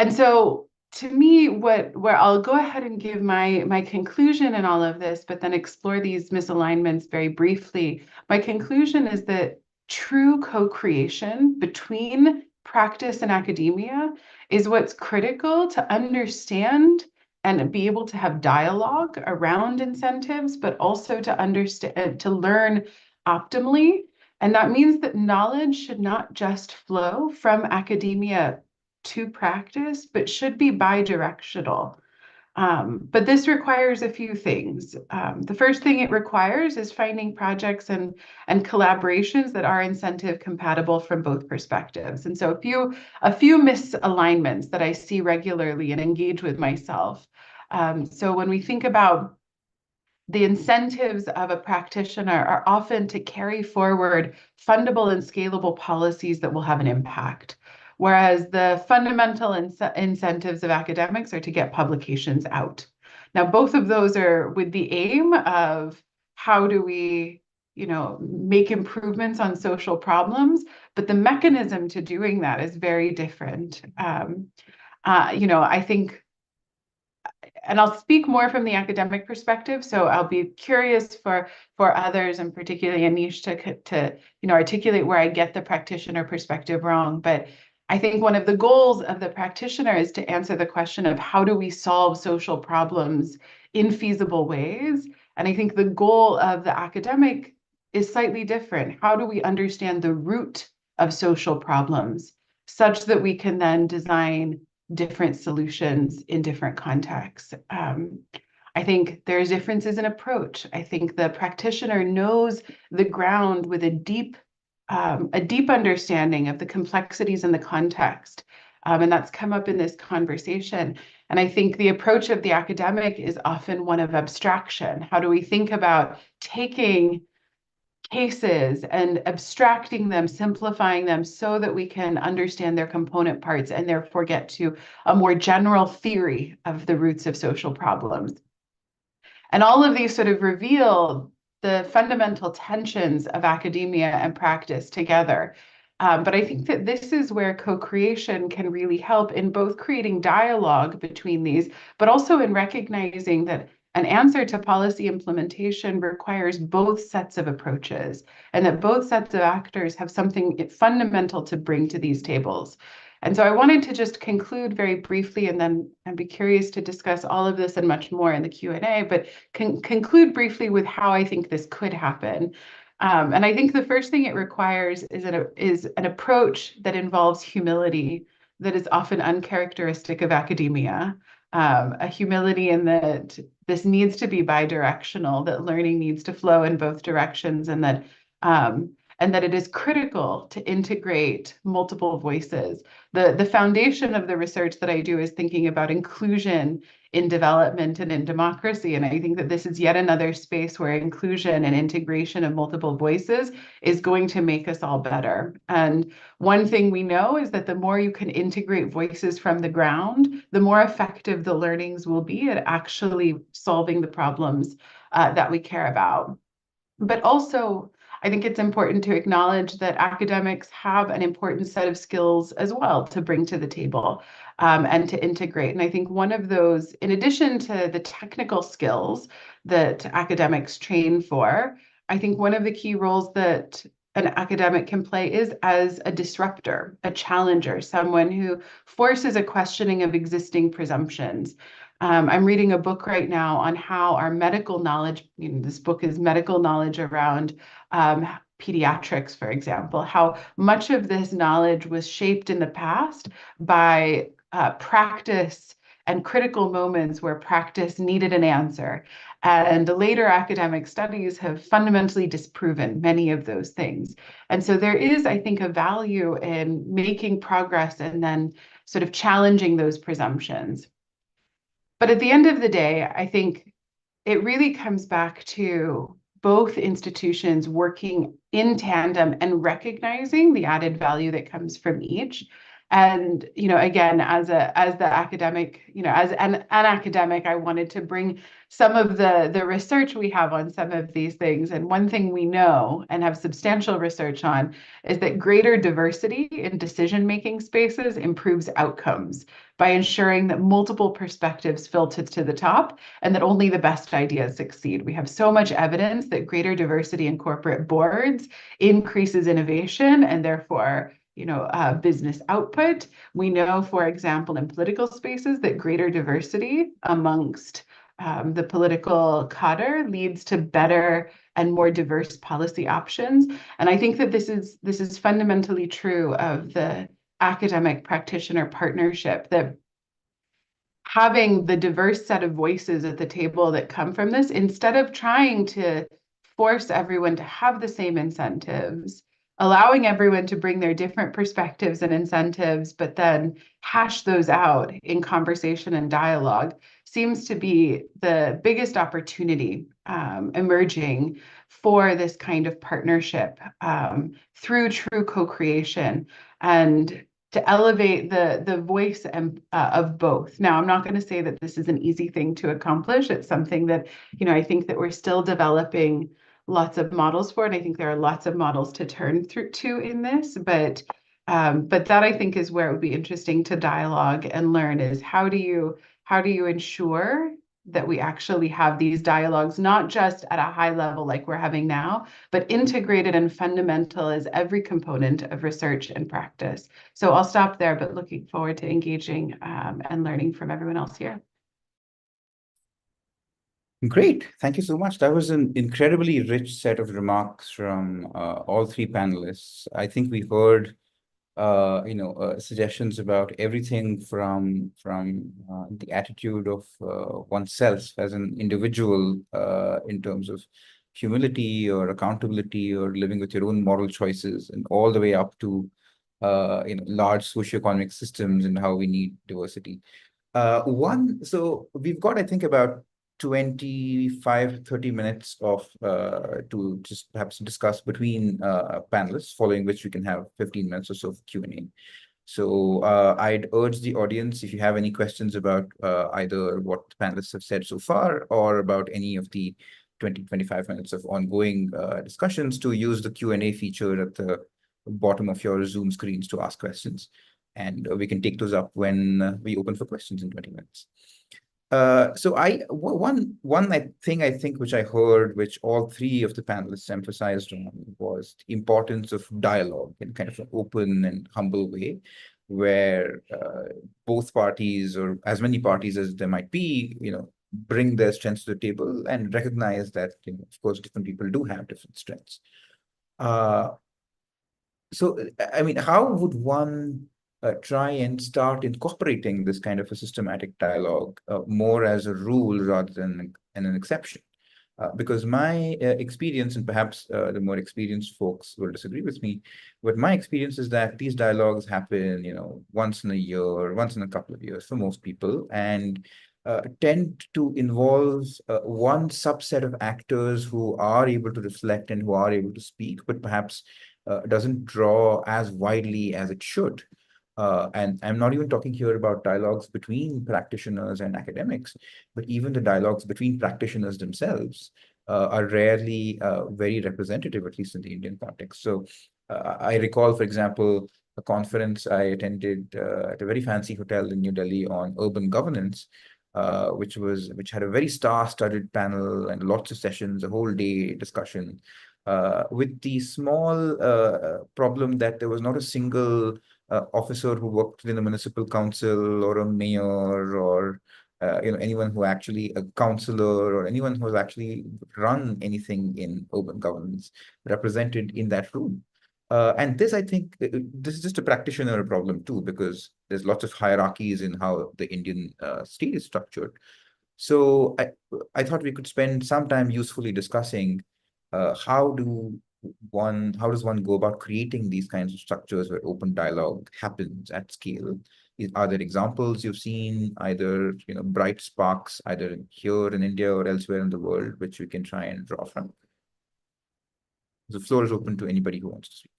[SPEAKER 6] so to me, where I'll go ahead and give my conclusion in all of this, but then explore these misalignments very briefly. My conclusion is that true co-creation between practice and academia is what's critical to understand and be able to have dialogue around incentives, but also to understand, to learn optimally. And that means that knowledge should not just flow from academia to practice, but should be bi-directional. But this requires a few things. The first thing it requires is finding projects and collaborations that are incentive compatible from both perspectives. And so a few misalignments that I see regularly and engage with myself. So when we think about the incentives of a practitioner are often to carry forward fundable and scalable policies that will have an impact. Whereas the fundamental incentives of academics are to get publications out. Now, both of those are with the aim of how do we, make improvements on social problems, but the mechanism to doing that is very different. I think, and I'll speak more from the academic perspective, so I'll be curious for others, and particularly Anish, to articulate where I get the practitioner perspective wrong. But I think one of the goals of the practitioner is to answer the question of how do we solve social problems in feasible ways? And I think the goal of the academic is slightly different. How do we understand the root of social problems such that we can then design different solutions in different contexts? I think there's differences in approach. I think the practitioner knows the ground with a deep understanding of the complexities in the context. And that's come up in this conversation. And I think the approach of the academic is often one of abstraction. How do we think about taking cases and abstracting them, simplifying them so that we can understand their component parts and therefore get to a more general theory of the roots of social problems? And all of these sort of reveal the fundamental tensions of academia and practice together. But I think that this is where co-creation can really help in both creating dialogue between these, but also in recognizing that an answer to policy implementation requires both sets of approaches, and that both sets of actors have something fundamental to bring to these tables. And so I wanted to just conclude very briefly, and then I'd be curious to discuss all of this and much more in the Q&A, but conclude briefly with how I think this could happen. And I think the first thing it requires is an approach that involves humility that is often uncharacteristic of academia. A humility in that this needs to be bi-directional, that learning needs to flow in both directions, and that it is critical to integrate multiple voices. The foundation of the research that I do is thinking about inclusion in development and in democracy. And I think that this is yet another space where inclusion and integration of multiple voices is going to make us all better. And one thing we know is that the more you can integrate voices from the ground, the more effective the learnings will be at actually solving the problems that we care about. But also, I think it's important to acknowledge that academics have an important set of skills as well to bring to the table and to integrate. And I think one of those, in addition to the technical skills that academics train for, I think one of the key roles that an academic can play is as a disruptor, a challenger, someone who forces a questioning of existing presumptions. I'm reading a book right now on how our medical knowledge, this book is medical knowledge around pediatrics, for example, how much of this knowledge was shaped in the past by practice and critical moments where practice needed an answer. And later academic studies have fundamentally disproven many of those things. And so there is, I think, a value in making progress and then sort of challenging those presumptions. But at the end of the day, I think it really comes back to both institutions working in tandem and recognizing the added value that comes from each. And, again, as the academic, as an academic, I wanted to bring some of the research we have on some of these things. And one thing we know and have substantial research on is that greater diversity in decision-making spaces improves outcomes by ensuring that multiple perspectives filter to the top and that only the best ideas succeed. We have so much evidence that greater diversity in corporate boards increases innovation and therefore business output. We know, for example, in political spaces that greater diversity amongst the political cadre leads to better and more diverse policy options. And I think that this is fundamentally true of the academic practitioner partnership, that having the diverse set of voices at the table that come from this, instead of trying to force everyone to have the same incentives, allowing everyone to bring their different perspectives and incentives, but then hash those out in conversation and dialogue, seems to be the biggest opportunity emerging for this kind of partnership through true co-creation and to elevate the voice of both. Now, I'm not going to say that this is an easy thing to accomplish. It's something that, I think that we're still developing lots of models for, and I think there are lots of models to turn to in this, but that I think is where it would be interesting to dialogue and learn is how do you ensure that we actually have these dialogues, not just at a high level like we're having now, but integrated and fundamental as every component of research and practice. So I'll stop there, but looking forward to engaging and learning from everyone else here.
[SPEAKER 4] Great. Thank you so much. That was an incredibly rich set of remarks from all three panelists. I think we heard suggestions about everything from the attitude of oneself as an individual in terms of humility or accountability or living with your own moral choices, and all the way up to large socioeconomic systems and how we need diversity. So we've got, I think, about 25-30 minutes of to just perhaps discuss between panelists, following which we can have 15 minutes or so of Q&A. So I'd urge the audience, if you have any questions about either what the panelists have said so far or about any of the 20-25 minutes of ongoing discussions, to use the Q&A feature at the bottom of your Zoom screens to ask questions. And we can take those up when we open for questions in 20 minutes. So one thing I think which I heard, which all three of the panelists emphasized on, was the importance of dialogue in kind of an open and humble way, where both parties, or as many parties as there might be, bring their strengths to the table and recognize that, of course, different people do have different strengths. So, I mean, how would one try and start incorporating this kind of a systematic dialogue more as a rule rather than an exception? Because my experience, and perhaps the more experienced folks will disagree with me, but my experience is that these dialogues happen, once in a year, once in a couple of years for most people, and tend to involve one subset of actors who are able to reflect and who are able to speak, but perhaps doesn't draw as widely as it should. And I'm not even talking here about dialogues between practitioners and academics, but even the dialogues between practitioners themselves are rarely very representative, at least in the Indian context. So I recall, for example, a conference I attended at a very fancy hotel in New Delhi on urban governance, which had a very star-studded panel and lots of sessions, a whole day discussion, with the small problem that there was not a single officer who worked in the municipal council or a mayor or anyone who actually a councillor or anyone who has actually run anything in urban governance represented in that room. And this, I think, this is just a practitioner problem too, because there's lots of hierarchies in how the Indian state is structured. So I thought we could spend some time usefully discussing how does one go about creating these kinds of structures where open dialogue happens at scale? Are there examples you've seen, either bright sparks, either here in India or elsewhere in the world, which we can try and draw from? The floor is open to anybody who wants to speak.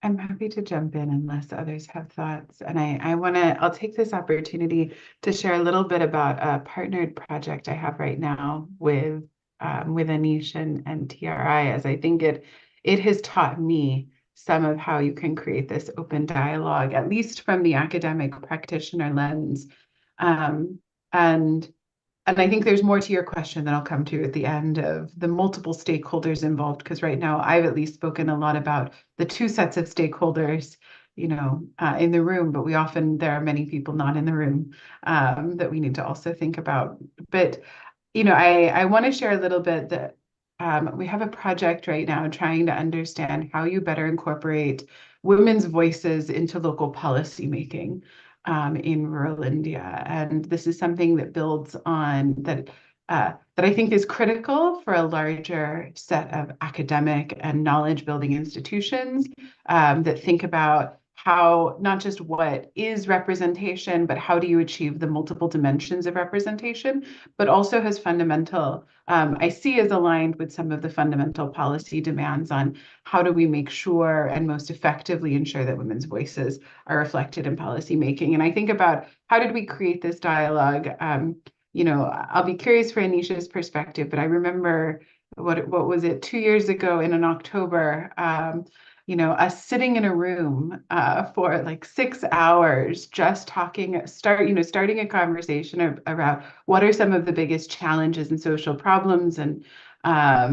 [SPEAKER 6] I'm happy to jump in unless others have thoughts. And I'll take this opportunity to share a little bit about a partnered project I have right now with Anish and TRI, as I think it has taught me some of how you can create this open dialogue, at least from the academic practitioner lens. And I think there's more to your question that I'll come to at the end of the multiple stakeholders involved, because right now I've at least spoken a lot about the two sets of stakeholders, in the room, but there are many people not in the room that we need to also think about. But, I want to share a little bit that we have a project right now trying to understand how you better incorporate women's voices into local policy making in rural India. And this is something that builds on that I think is critical for a larger set of academic and knowledge building institutions that think about how, not just what is representation, but how do you achieve the multiple dimensions of representation, but also has I see as aligned with some of the fundamental policy demands on how do we make sure and most effectively ensure that women's voices are reflected in policy making. And I think about how did we create this dialogue? I'll be curious for Anish's perspective, but I remember what was it 2 years ago in October, us sitting in a room for like 6 hours, just starting a conversation around what are some of the biggest challenges and social problems and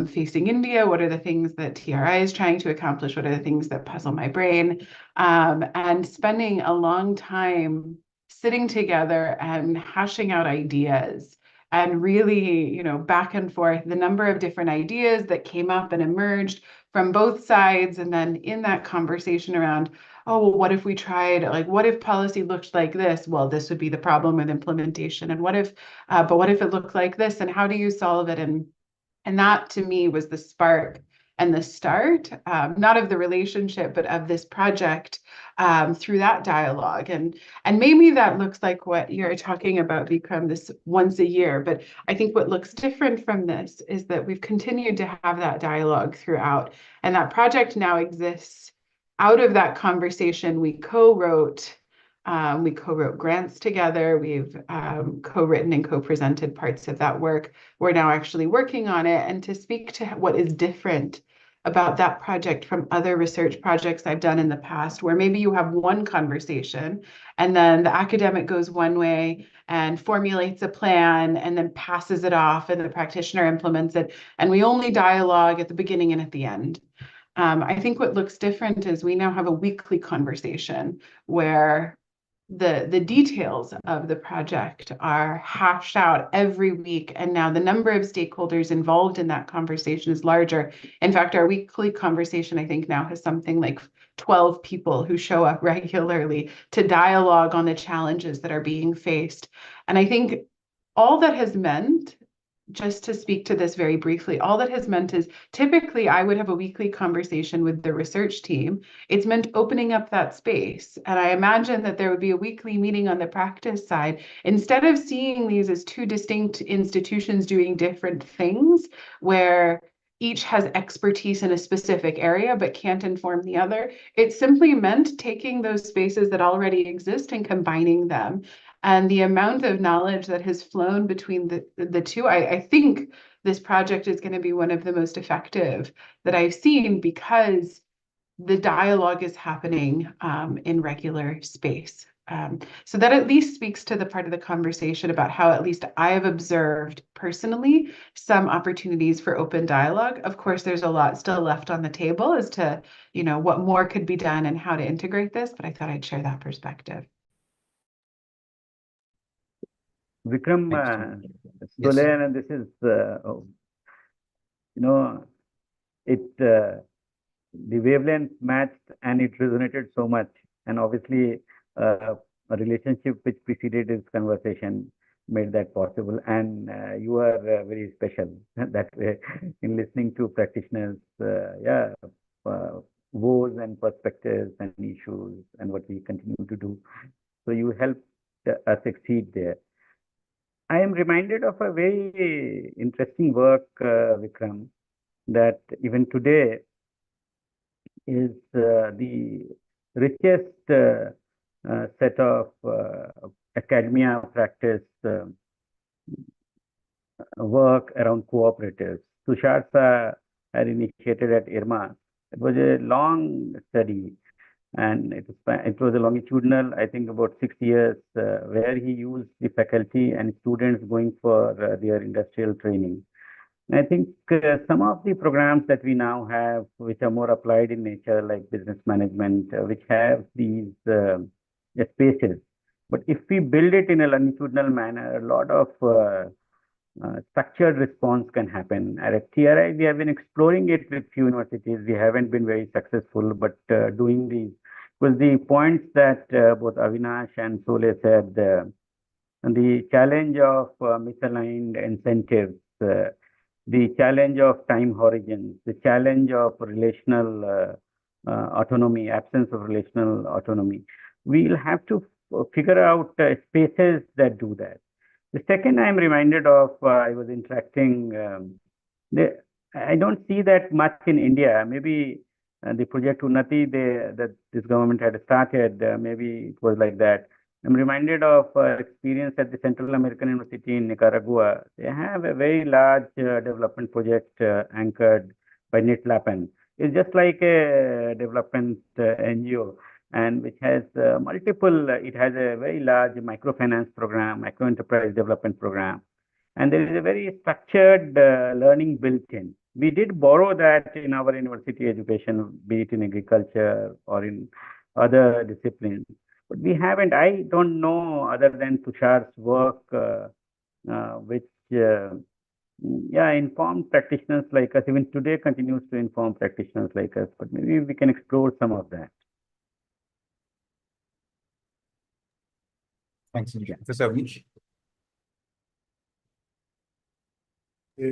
[SPEAKER 6] facing India, what are the things that TRI is trying to accomplish, what are the things that puzzle my brain, and spending a long time sitting together and hashing out ideas. And really, back and forth, the number of different ideas that came up and emerged from both sides. And then in that conversation around, oh, well, what if we tried, what if policy looked like this? Well, this would be the problem with implementation. And what if it looked like this? And how do you solve it? And that to me was the spark and the start, not of the relationship, but of this project through that dialogue. And maybe that looks like what you're talking about, Vikram, this once a year. But I think what looks different from this is that we've continued to have that dialogue throughout. And that project now exists out of that conversation. We co-wrote grants together. We've co-written and co-presented parts of that work. We're now actually working on it. And to speak to what is different about that project from other research projects I've done in the past, where maybe you have one conversation and then the academic goes one way and formulates a plan and then passes it off and the practitioner implements it. And we only dialogue at the beginning and at the end. I think what looks different is we now have a weekly conversation where the details of the project are hashed out every week. And now the number of stakeholders involved in that conversation is larger. In fact, our weekly conversation, I think now has something like 12 people who show up regularly to dialogue on the challenges that are being faced. And I think all that has meant just to speak to this very briefly, all that has meant is typically I would have a weekly conversation with the research team. It's meant opening up that space. And I imagine that there would be a weekly meeting on the practice side. Instead of seeing these as two distinct institutions doing different things, where each has expertise in a specific area but can't inform the other, it simply meant taking those spaces that already exist and combining them. And the amount of knowledge that has flown between the two, I think this project is going to be one of the most effective that I've seen, because the dialogue is happening in regular space. So that at least speaks to the part of the conversation about how at least I have observed personally some opportunities for open dialogue. Of course, there's a lot still left on the table as to, what more could be done and how to integrate this, but I thought I'd share that perspective.
[SPEAKER 5] Vikram,
[SPEAKER 4] Yes.
[SPEAKER 5] Solen, this is, the wavelength matched and it resonated so much. And obviously, a relationship which preceded this conversation made that possible. And you are very special that way in listening to practitioners, woes and perspectives and issues and what we continue to do. So you helped us succeed there. I am reminded of a very interesting work, Vikram, that even today is the richest set of academia practice work around cooperatives. Tushar had initiated at IRMA. It was a long study, and it was a longitudinal, I think about 6 years, where he used the faculty and students going for their industrial training. And I think some of the programs that we now have, which are more applied in nature, like business management, which have these spaces. But if we build it in a longitudinal manner, a lot of structured response can happen. At TRI, we have been exploring it with few universities. We haven't been very successful, but doing these was the points that both Avinash and Sole said, and the challenge of misaligned incentives, the challenge of time horizons, the challenge of relational autonomy, absence of relational autonomy. We'll have to figure out spaces that do that. The second I'm reminded of, I was interacting, I don't see that much in India. Maybe the Project Unnati that this government had started, maybe it was like that. I'm reminded of experience at the Central American University in Nicaragua. They have a very large development project anchored by NITLAPN. It's just like a development NGO, and which has it has a very large microfinance program, micro enterprise development program. And there is a very structured learning built in. We did borrow that in our university education, be it in agriculture or in other disciplines. But we haven't, I don't know, other than Tushar's work, which informed practitioners like us, even today continues to inform practitioners like us, but maybe we can explore some of that.
[SPEAKER 4] Thanks, Professor Avnish.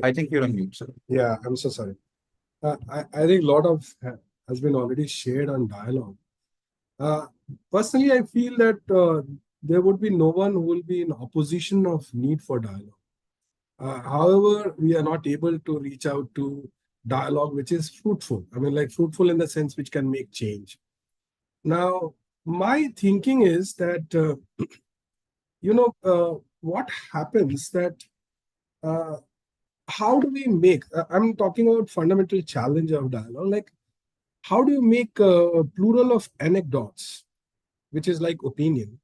[SPEAKER 4] I think you're on mute, sir.
[SPEAKER 3] Yeah, I'm so sorry. I think a lot of has been already shared on dialogue. Personally, I feel that there would be no one who will be in opposition of need for dialogue. However, we are not able to reach out to dialogue which is fruitful. I mean, like fruitful in the sense which can make change. Now, my thinking is that, what happens that how do we make, I'm talking about fundamental challenge of dialogue, like how do you make a plural of anecdotes, which is like opinion,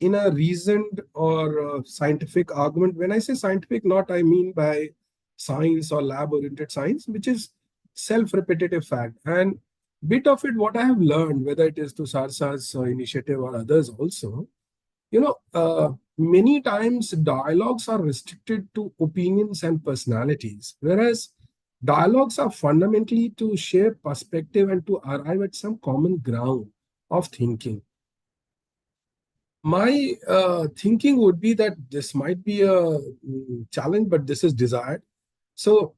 [SPEAKER 3] in a reasoned or scientific argument? When I say scientific, not I mean by science or lab-oriented science, which is self-repetitive fact. And bit of it, what I have learned, whether it is to Sarsa's initiative or others also, many times dialogues are restricted to opinions and personalities, whereas dialogues are fundamentally to share perspective and to arrive at some common ground of thinking. My thinking would be that this might be a challenge, but this is desired. So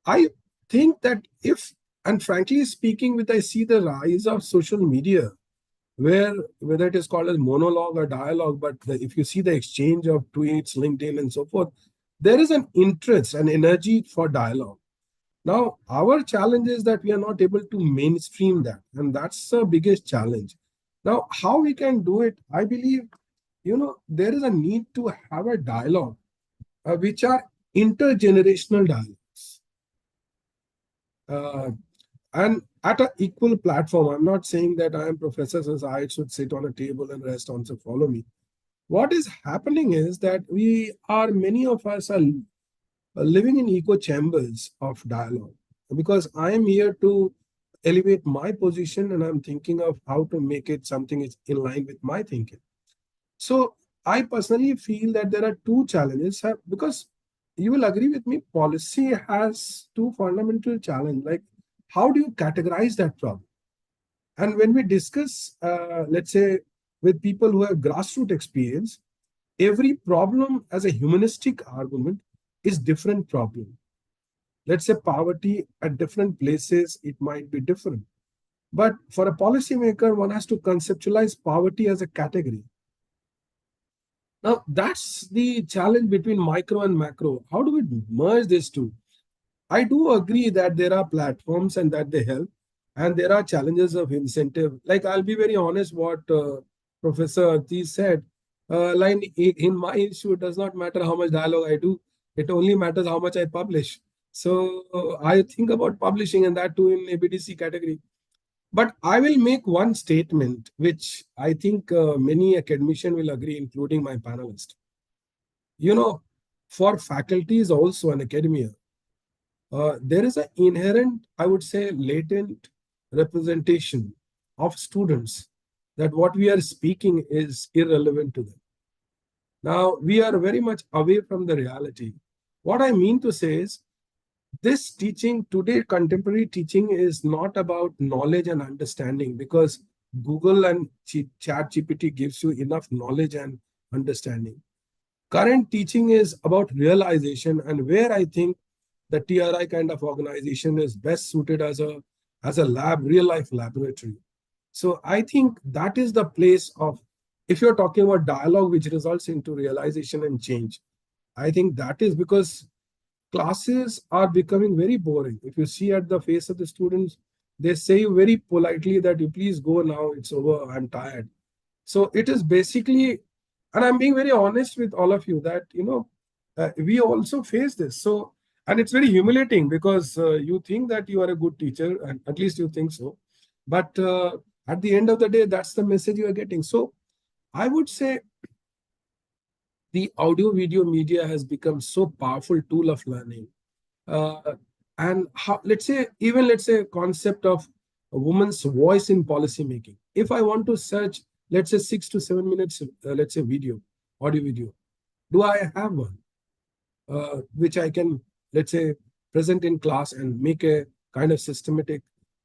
[SPEAKER 3] I think that if, and frankly speaking, with I see the rise of social media, where whether it is called as monologue or dialogue, but if you see the exchange of tweets, LinkedIn, and so forth, there is an interest and energy for dialogue. Now, our challenge is that we are not able to mainstream that, and that's the biggest challenge. Now, how we can do it, I believe, there is a need to have a dialogue, which are intergenerational dialogues. And at an equal platform. I'm not saying that I am professor, so I should sit on a table and rest on, so follow me. What is happening is that many of us are living in echo chambers of dialogue, because I am here to elevate my position and I'm thinking of how to make it something is in line with my thinking. So I personally feel that there are two challenges, because you will agree with me, policy has two fundamental challenges. Like, how do you categorize that problem? And when we discuss, let's say, with people who have grassroots experience, every problem as a humanistic argument is different problem. Let's say poverty at different places, it might be different. But for a policymaker, one has to conceptualize poverty as a category. Now, that's the challenge between micro and macro. How do we merge these two? I do agree that there are platforms and that they help, and there are challenges of incentive. Like, I'll be very honest, what Professor Atis said, like in my issue, it does not matter how much dialogue I do. It only matters how much I publish. So I think about publishing, and that too in ABDC category. But I will make one statement, which I think many academicians will agree, including my panelist. For faculties also and academia, there is an inherent, I would say, latent representation of students that what we are speaking is irrelevant to them. Now, we are very much away from the reality. What I mean to say is, this teaching today, contemporary teaching, is not about knowledge and understanding, because Google and ChatGPT gives you enough knowledge and understanding. Current teaching is about realization, and where I think the TRI kind of organization is best suited as a lab, real life laboratory. So I think that is the place of, if you're talking about dialogue which results into realization and change, I think that is because classes are becoming very boring. If you see at the face of the students, they say very politely that you please go now, it's over, I'm tired. So it is basically, and I'm being very honest with all of you that, we also face this. So, and it's very humiliating, because you think that you are a good teacher, and at least you think so. But at the end of the day, that's the message you are getting. So I would say the audio video media has become so powerful tool of learning. And how, let's say concept of a woman's voice in policy making. If I want to search, let's say 6 to 7 minutes, let's say audio video, do I have one which I can, let's say, present in class and make a kind of systematic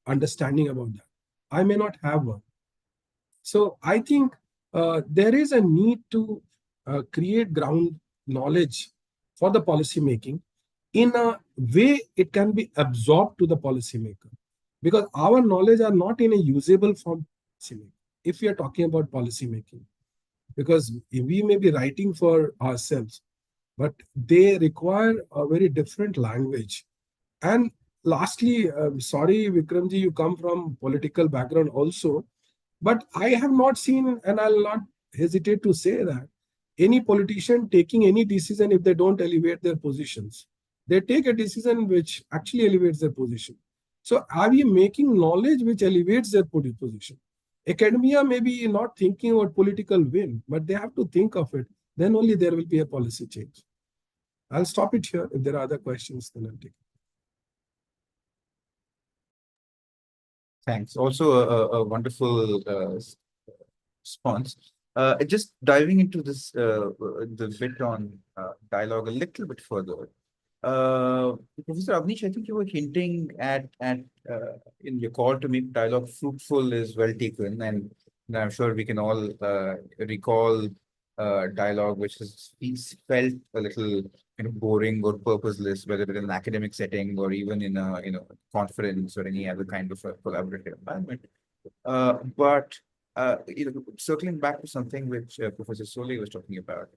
[SPEAKER 3] understanding about that? I may not have one. So I think there is a need to create ground knowledge for the policy making in a way it can be absorbed to the policymaker, because our knowledge are not in a usable form if we are talking about policy making, because we may be writing for ourselves, but they require a very different language. And lastly, sorry Vikramji, you come from political background also, but I have not seen, and I'll not hesitate to say that, any politician taking any decision if they don't elevate their positions. They take a decision which actually elevates their position. So are we making knowledge which elevates their position? Academia may be not thinking about political win, but they have to think of it. Then only there will be a policy change. I'll stop it here. If there are other questions, then I'll take it.
[SPEAKER 4] Thanks. Also a wonderful response. Just diving into this the bit on dialogue a little bit further. Professor Avnish, I think you were hinting at in your call to make dialogue fruitful is well taken, and And I'm sure we can all recall dialogue which has felt a little boring or purposeless, whether in an academic setting or even in a conference or any other kind of a collaborative environment. But circling back to something which Professor Sole was talking about,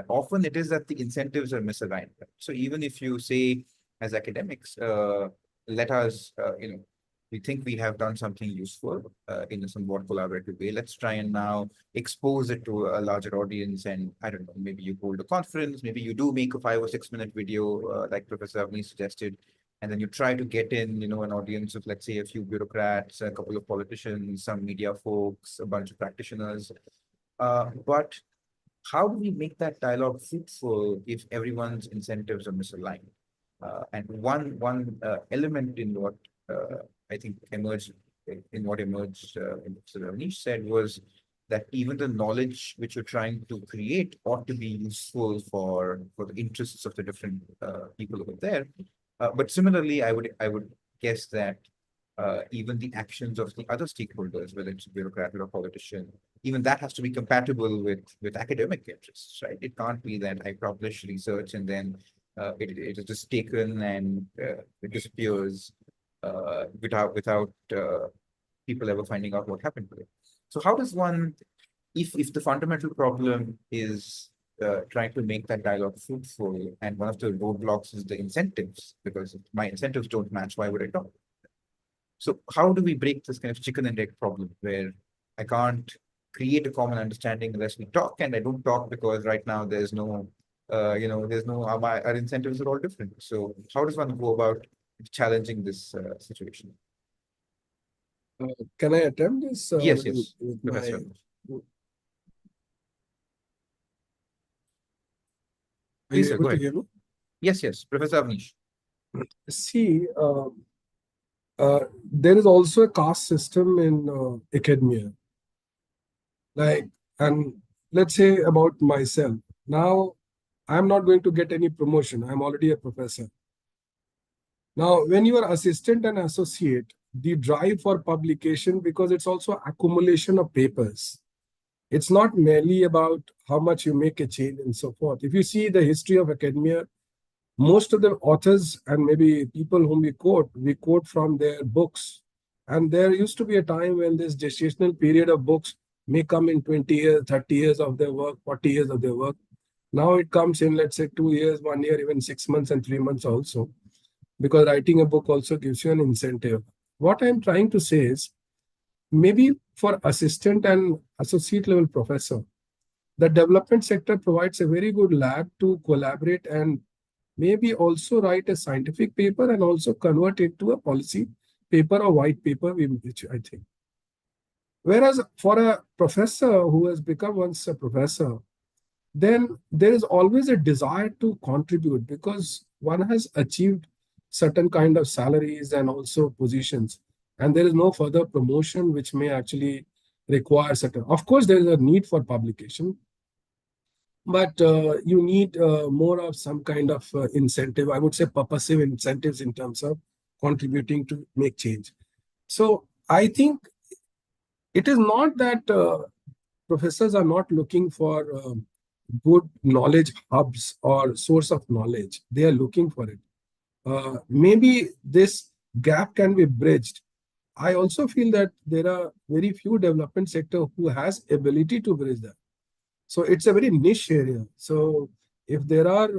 [SPEAKER 4] often it is that the incentives are misaligned. So even if you say, as academics, let us, we think we have done something useful in a somewhat collaborative way. Let's try and now expose it to a larger audience. And I don't know, maybe you hold a conference, maybe you do make a 5 or 6 minute video, like Professor Avni suggested, and then you try to get in, an audience of, let's say, a few bureaucrats, a couple of politicians, some media folks, a bunch of practitioners. But how do we make that dialogue fruitful if everyone's incentives are misaligned? And one element in what I think emerged in Professor Anish said was that even the knowledge which you're trying to create ought to be useful for the interests of the different people over there. But similarly, I would guess that even the actions of the other stakeholders, whether it's a bureaucrat or a politician, even that has to be compatible with academic interests, right? It can't be that I publish research and then it is just taken and it disappears without people ever finding out what happened to it. So how does one, if the fundamental problem is trying to make that dialogue fruitful, and one of the roadblocks is the incentives, because if my incentives don't match, why would I talk? So how do we break this kind of chicken and egg problem where I can't create a common understanding unless we talk, and I don't talk because right now there's no, our incentives are all different. So how does one go about challenging this situation?
[SPEAKER 3] Can I attempt this?
[SPEAKER 4] Yes,
[SPEAKER 3] with
[SPEAKER 4] Professor.
[SPEAKER 3] Are you able to hear me?
[SPEAKER 4] Yes, Professor Avnish.
[SPEAKER 3] See, there is also a caste system in academia. And let's say about myself. Now, I'm not going to get any promotion. I'm already a professor. Now, when you are assistant and associate, the drive for publication, because it's also accumulation of papers. It's not merely about how much you make a change and so forth. If you see the history of academia, most of the authors and maybe people whom we quote from their books. And there used to be a time when this gestational period of books may come in 20 years, 30 years of their work, 40 years of their work. Now it comes in, let's say, 2 years, 1 year, even 6 months and 3 months also, because writing a book also gives you an incentive. What I'm trying to say is, maybe for assistant and associate level professor, the development sector provides a very good lab to collaborate and maybe also write a scientific paper and also convert it to a policy paper or white paper, which I think. Whereas for a professor who has become once a professor, then there is always a desire to contribute because one has achieved certain kind of salaries and also positions. And there is no further promotion which may actually require certain. Of course, there is a need for publication, but you need more of some kind of incentive. I would say purposive incentives in terms of contributing to make change. So I think it is not that professors are not looking for good knowledge hubs or source of knowledge. They are looking for it. Maybe this gap can be bridged. I also feel that there are very few development sector who has ability to bridge that. So it's a very niche area. So if there are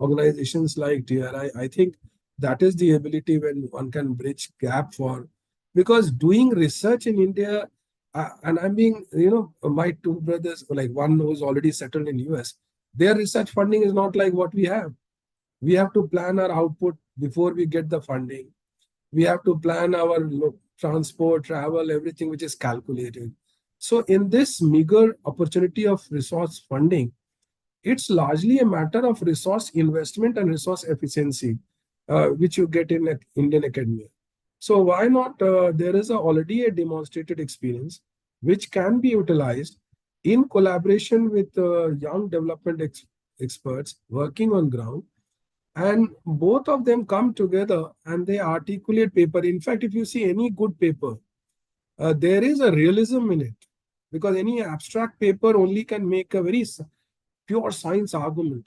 [SPEAKER 3] organizations like TRI, I think that is the ability when one can bridge gap for, because doing research in India, and I'm being, my two brothers, like one who's already settled in US, their research funding is not like what we have. We have to plan our output before we get the funding. We have to plan our transport, travel, everything which is calculated. So in this meager opportunity of resource funding, it's largely a matter of resource investment and resource efficiency, which you get in Indian academia. So why not, there is already a demonstrated experience which can be utilized in collaboration with young development experts working on ground. And both of them come together and they articulate paper. In fact, if you see any good paper, there is a realism in it. because any abstract paper only can make a very pure science argument.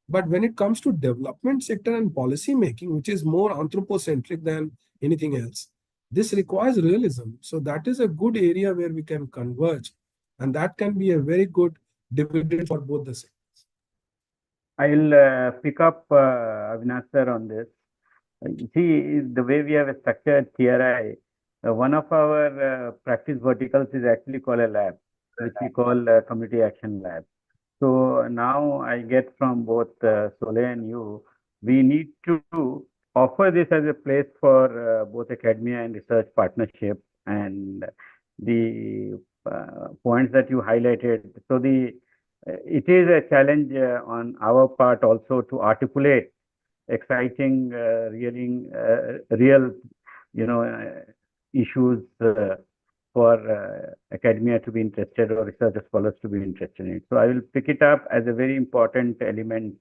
[SPEAKER 3] But when it comes to development sector and policy making, which is more anthropocentric than anything else, this requires realism. So that is a good area where we can converge, and that can be a very good dividend for both the sectors.
[SPEAKER 5] I'll pick up Avinash sir on this. You see, the way we have structured TRI, one of our practice verticals is actually called a lab, which we call Community Action Lab. So now I get from both Sole and you, we need to offer this as a place for both academia and research partnership, and the points that you highlighted. So it is a challenge on our part also to articulate exciting, real, issues for academia to be interested or research scholars to be interested in it. So I will pick it up as a very important element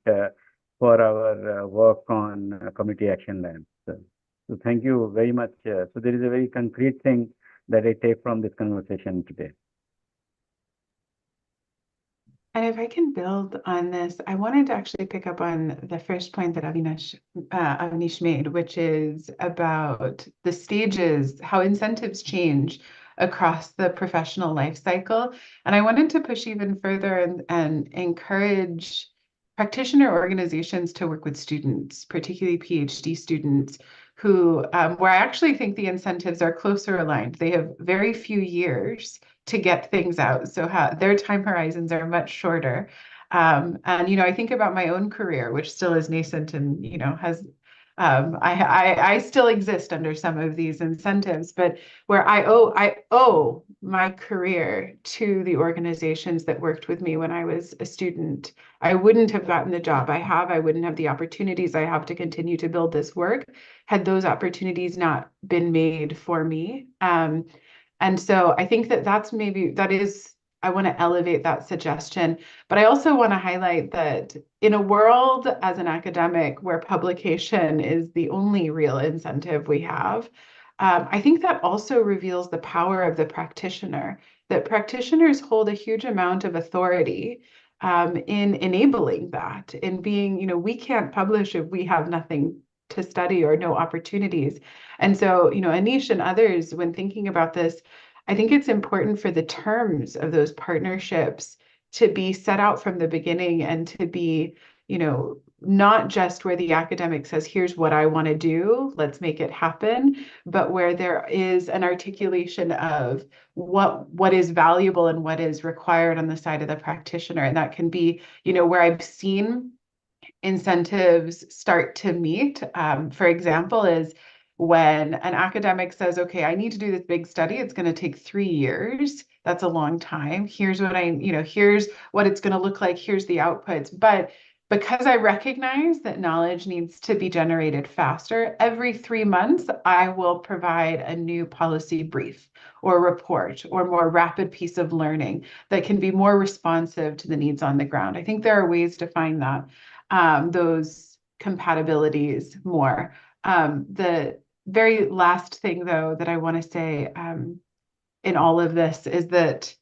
[SPEAKER 5] for our work on community action labs. So thank you very much. So there is a very concrete thing that I take from this conversation today.
[SPEAKER 6] And if I can build on this, I wanted to actually pick up on the first point that Avnish made, which is about the stages, how incentives change across the professional life cycle. And I wanted to push even further and encourage practitioner organizations to work with students, particularly PhD students, who where I actually think the incentives are closer aligned. They have very few years to get things out, so their time horizons are much shorter. And I think about my own career, which still is nascent, and has I still exist under some of these incentives, but where I owe my career to the organizations that worked with me when I was a student. I wouldn't have gotten the job I have. I wouldn't have the opportunities I have to continue to build this work had those opportunities not been made for me. And so I think I want to elevate that suggestion, but I also want to highlight that in a world as an academic where publication is the only real incentive we have, I think that also reveals the power of the practitioner, that practitioners hold a huge amount of authority in enabling that, in being, we can't publish if we have nothing to study or no opportunities. And so, Anish and others, when thinking about this, I think it's important for the terms of those partnerships to be set out from the beginning and to be, not just where the academic says, here's what I want to do, let's make it happen, but where there is an articulation of what is valuable and what is required on the side of the practitioner. And that can be, where I've seen incentives start to meet, for example, is when an academic says, okay, I need to do this big study, it's going to take 3 years. That's a long time. Here's what here's what it's going to look like. Here's the outputs. But because I recognize that knowledge needs to be generated faster, every 3 months, I will provide a new policy brief or report or more rapid piece of learning that can be more responsive to the needs on the ground. I think there are ways to find that, those compatibilities more. The very last thing, though, that I want to say in all of this is that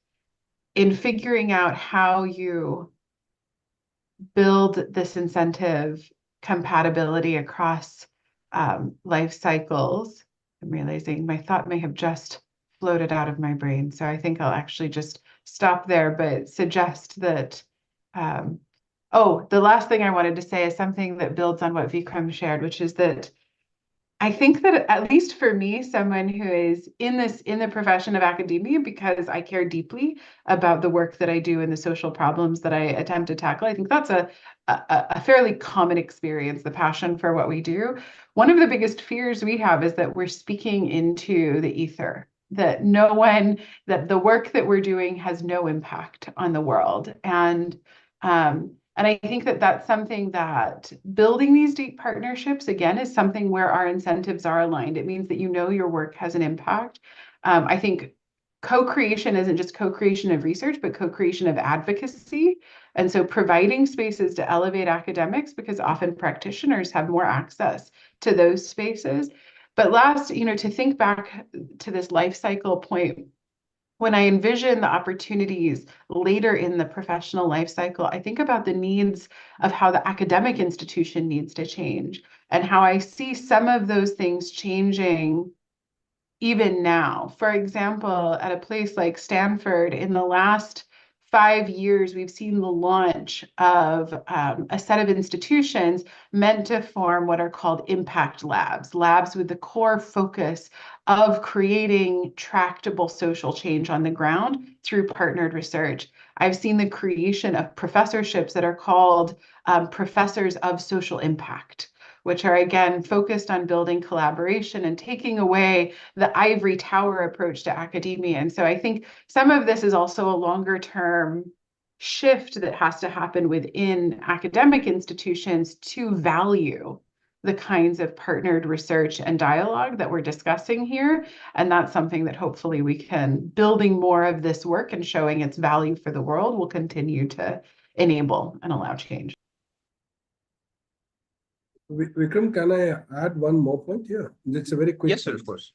[SPEAKER 6] in figuring out how you build this incentive compatibility across life cycles, I'm realizing my thought may have just floated out of my brain. So I think I'll actually just stop there, but suggest that, the last thing I wanted to say is something that builds on what Vikram shared, which is that I think that, at least for me, someone who is in the profession of academia, because I care deeply about the work that I do and the social problems that I attempt to tackle, I think that's a fairly common experience, the passion for what we do. One of the biggest fears we have is that we're speaking into the ether, that the work that we're doing has no impact on the world. And I think that that's something that building these deep partnerships, again, is something where our incentives are aligned. It means that your work has an impact. I think co-creation isn't just co-creation of research, but co-creation of advocacy. And so providing spaces to elevate academics, because often practitioners have more access to those spaces. But last, to think back to this life cycle point, when I envision the opportunities later in the professional life cycle, I think about the needs of how the academic institution needs to change and how I see some of those things changing even now. For example, at a place like Stanford, in the last 5 years, we've seen the launch of a set of institutions meant to form what are called impact labs, labs with the core focus of creating tractable social change on the ground through partnered research. I've seen the creation of professorships that are called professors of social impact, which are again focused on building collaboration and taking away the ivory tower approach to academia. And so I think some of this is also a longer term shift that has to happen within academic institutions to value the kinds of partnered research and dialogue that we're discussing here. And that's something that hopefully we can, building more of this work and showing its value for the world, will continue to enable and allow change.
[SPEAKER 3] Vikram, can I add one more point here? It's a very quick.
[SPEAKER 4] Yes, sir, of course.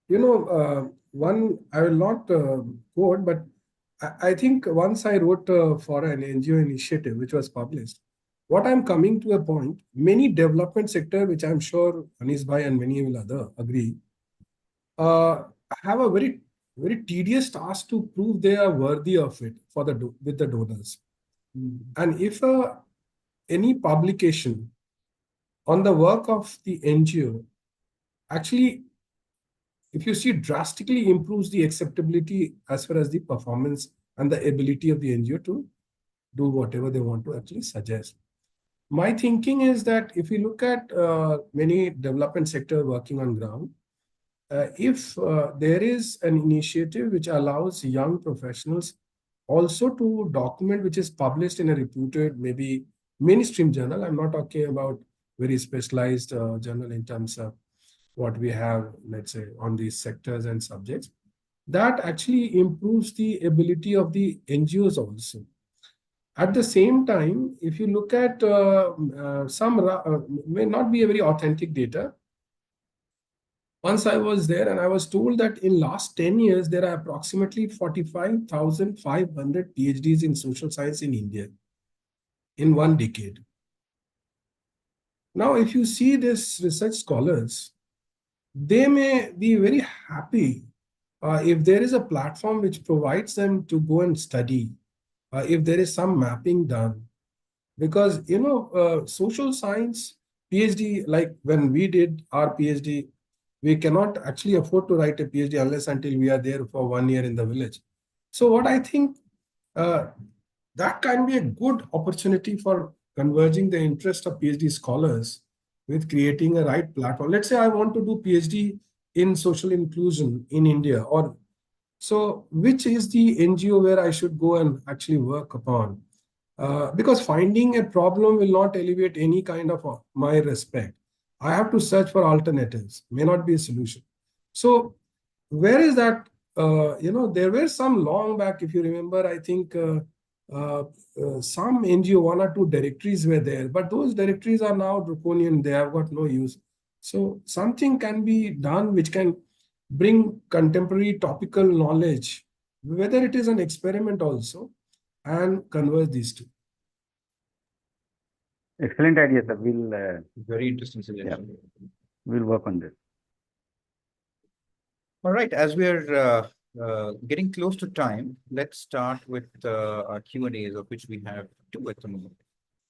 [SPEAKER 3] One, I will not quote, but I think once I wrote for an NGO initiative, which was published. What I'm coming to a point, many development sector, which I'm sure Anis Bhai and many will other agree, have a very, very tedious task to prove they are worthy of it for with the donors. And if any publication on the work of the NGO actually, if you see, drastically improves the acceptability as far as the performance and the ability of the NGO to do whatever they want to actually suggest. My thinking is that if you look at many development sector working on ground, if there is an initiative which allows young professionals also to document, which is published in a reputed, maybe mainstream journal, I'm not talking about very specialized journal in terms of what we have, let's say, on these sectors and subjects, that actually improves the ability of the NGOs also. At the same time, if you look at some may not be a very authentic data. Once I was there and I was told that in last 10 years, there are approximately 45,500 PhDs in social science in India in 1 decade. Now, if you see this research scholars, they may be very happy if there is a platform which provides them to go and study, if there is some mapping done. Because, social science PhD, like when we did our PhD, we cannot actually afford to write a PhD unless until we are there for 1 year in the village. So what I think, that can be a good opportunity for converging the interest of PhD scholars with creating a right platform. Let's say I want to do PhD in social inclusion in India, or so which is the NGO where I should go and actually work upon? Because finding a problem will not alleviate any kind of my respect. I have to search for alternatives, may not be a solution. So where is that? There were some long back, if you remember, I think some NGO, 1 or 2 directories were there, but those directories are now draconian, they have got no use. So something can be done which can bring contemporary topical knowledge, whether it is an experiment also, and converge these two.
[SPEAKER 5] Excellent idea, sir. We'll
[SPEAKER 4] Very interesting suggestion.
[SPEAKER 5] we'll work on this.
[SPEAKER 4] All right, as we're getting close to time, let's start with our Q&As, of which we have 2 at the moment.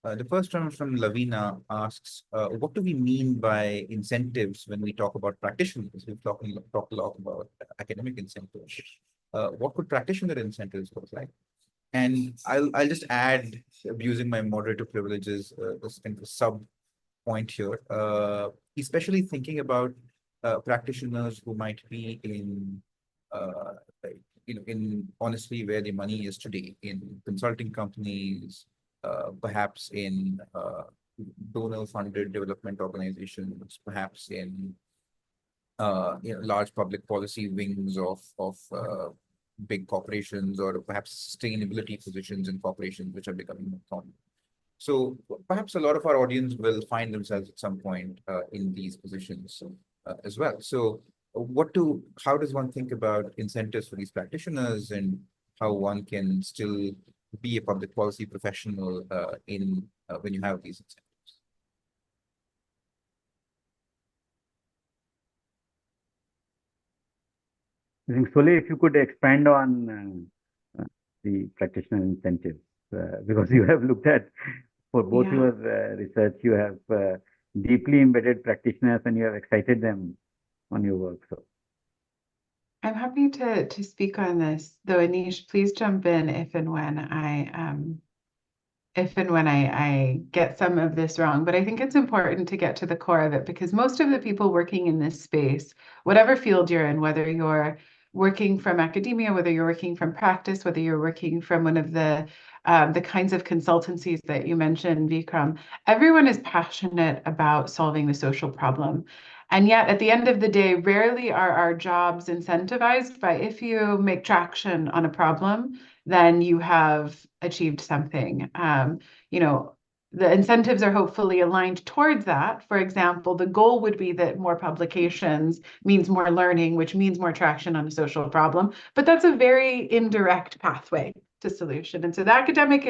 [SPEAKER 4] The first one from Lavina asks, what do we mean by incentives when we talk about practitioners? We've talked a lot about academic incentives. What could practitioner incentives look like? And I'll just add, using my moderator privileges, this kind of sub point here, especially thinking about practitioners who might be in, in honestly where the money is today, in consulting companies, perhaps in donor-funded development organizations, perhaps in large public policy wings of big corporations, or perhaps sustainability positions in corporations which are becoming more common. So perhaps a lot of our audience will find themselves at some point in these positions as well. So how does one think about incentives for these practitioners, and how one can still be a public policy professional when you have these incentives?
[SPEAKER 5] I think, Sole, if you could expand on the practitioner incentives, because you have looked at, for both
[SPEAKER 6] Yeah.
[SPEAKER 5] your research, you have deeply embedded practitioners and you have excited them on your work. So
[SPEAKER 6] I'm happy to speak on this, though. Anish, please jump in if and when I get some of this wrong. But I think it's important to get to the core of it, because most of the people working in this space, whatever field you're in, whether you're working from academia, whether you're working from practice, whether you're working from one of the kinds of consultancies that you mentioned, Vikram, everyone is passionate about solving the social problem. And yet, at the end of the day, rarely are our jobs incentivized by, if you make traction on a problem, then you have achieved something. The incentives are hopefully aligned towards that. For example, the goal would be that more publications means more learning, which means more traction on a social problem. But that's a very indirect pathway to solution. And so the academic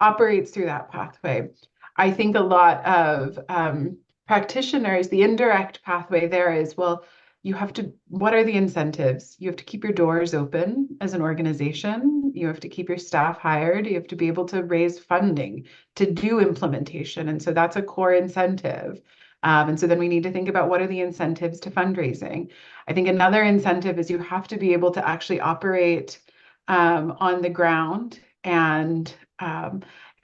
[SPEAKER 6] operates through that pathway. I think a lot of practitioners, the indirect pathway there is, well, what are the incentives? You have to keep your doors open as an organization. You have to keep your staff hired. You have to be able to raise funding to do implementation. And so that's a core incentive. And so then we need to think about, what are the incentives to fundraising? I think another incentive is you have to be able to actually operate on the ground and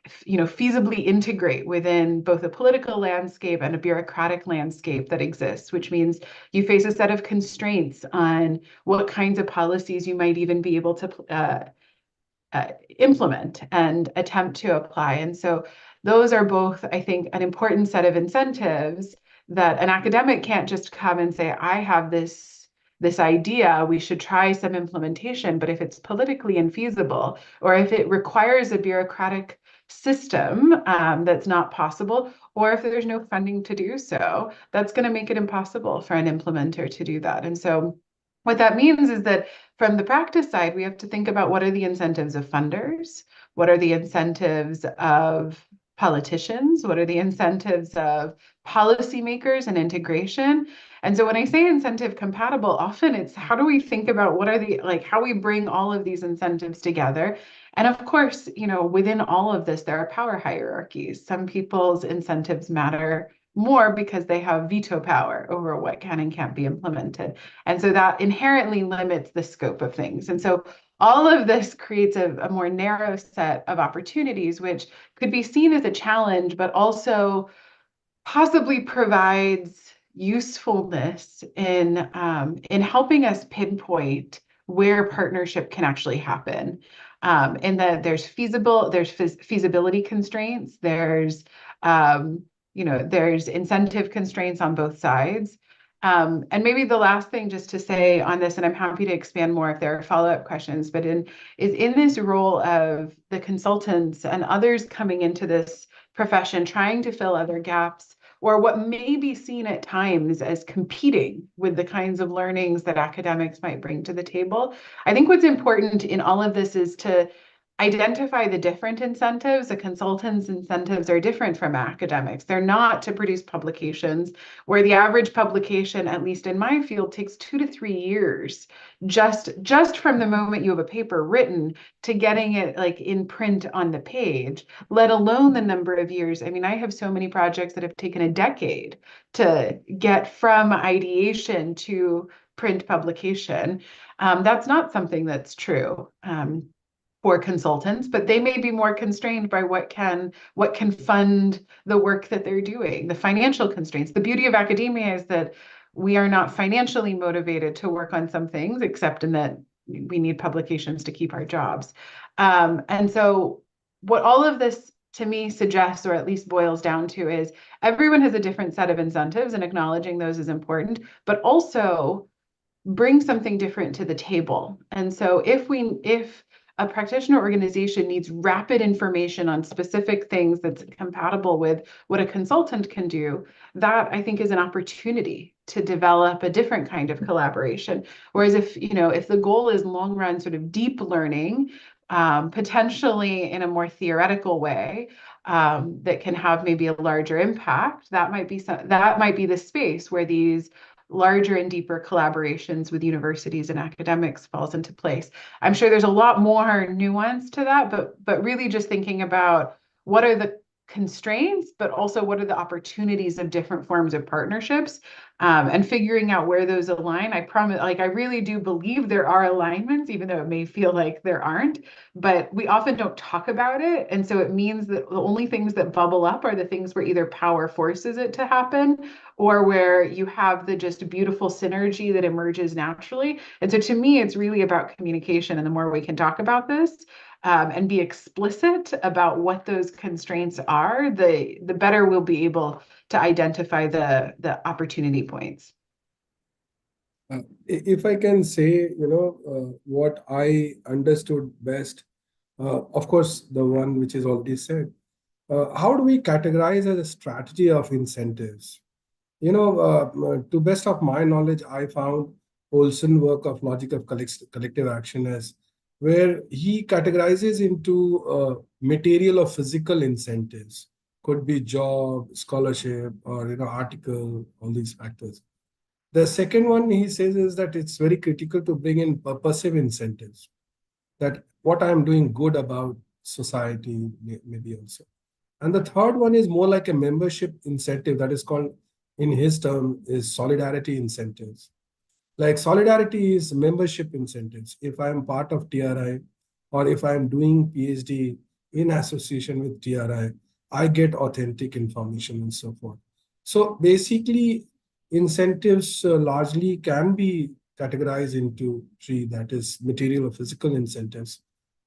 [SPEAKER 6] feasibly integrate within both a political landscape and a bureaucratic landscape that exists, which means you face a set of constraints on what kinds of policies you might even be able to implement and attempt to apply. And so those are both, I think, an important set of incentives that an academic can't just come and say, I have this idea, we should try some implementation, but if it's politically infeasible, or if it requires a bureaucratic system that's not possible, or if there's no funding to do so, that's going to make it impossible for an implementer to do that. And so what that means is that from the practice side, we have to think about, what are the incentives of funders? What are the incentives of politicians? What are the incentives of policymakers and integration? And so when I say incentive compatible, often it's, how do we think about how we bring all of these incentives together? And of course, within all of this, there are power hierarchies. Some people's incentives matter more because they have veto power over what can and can't be implemented. And so that inherently limits the scope of things. And so all of this creates a more narrow set of opportunities, which could be seen as a challenge, but also possibly provides usefulness in helping us pinpoint where partnership can actually happen. And that there's feasibility constraints, there's incentive constraints on both sides. And maybe the last thing just to say on this, and I'm happy to expand more if there are follow-up questions, but in this role of the consultants and others coming into this profession, trying to fill other gaps, or what may be seen at times as competing with the kinds of learnings that academics might bring to the table. I think what's important in all of this is to identify the different incentives. The consultants' incentives are different from academics. They're not to produce publications, where the average publication, at least in my field, takes 2 to 3 years, just from the moment you have a paper written to getting it in print on the page, let alone the number of years. I mean, I have so many projects that have taken a decade to get from ideation to print publication. That's not something that's true for consultants, but they may be more constrained by what can fund the work that they're doing, the financial constraints. The beauty of academia is that we are not financially motivated to work on some things, except in that we need publications to keep our jobs. And so what all of this to me suggests, or at least boils down to, is everyone has a different set of incentives, and acknowledging those is important, but also bring something different to the table. And so if a practitioner organization needs rapid information on specific things that's compatible with what a consultant can do, that I think is an opportunity to develop a different kind of collaboration. Whereas if the goal is long run sort of deep learning, potentially in a more theoretical way, that can have maybe a larger impact, that might be the space where these larger and deeper collaborations with universities and academics falls into place. I'm sure there's a lot more nuance to that, but really just thinking about what are the constraints, but also what are the opportunities of different forms of partnerships, and figuring out where those align. I promise, I really do believe there are alignments, even though it may feel like there aren't, but we often don't talk about it. And so it means that the only things that bubble up are the things where either power forces it to happen, or where you have the just beautiful synergy that emerges naturally. And so to me, it's really about communication. And the more we can talk about this, and be explicit about what those constraints are, the better we'll be able to identify the opportunity points.
[SPEAKER 3] If I can say, what I understood best, of course, the one which is already said, how do we categorize as a strategy of incentives? To best of my knowledge, I found Olson work of logic of collective action as where he categorizes into material or physical incentives. Could be job, scholarship, or article, all these factors. The second one he says is that it's very critical to bring in purposive incentives. That what I'm doing good about society, maybe also. And the third one is more like a membership incentive that is called, in his term, is solidarity incentives. Like solidarity is membership incentives. If I'm part of TRI or if I'm doing PhD in association with TRI, I get authentic information and so forth. So basically, incentives largely can be categorized into three, that is material or physical incentives,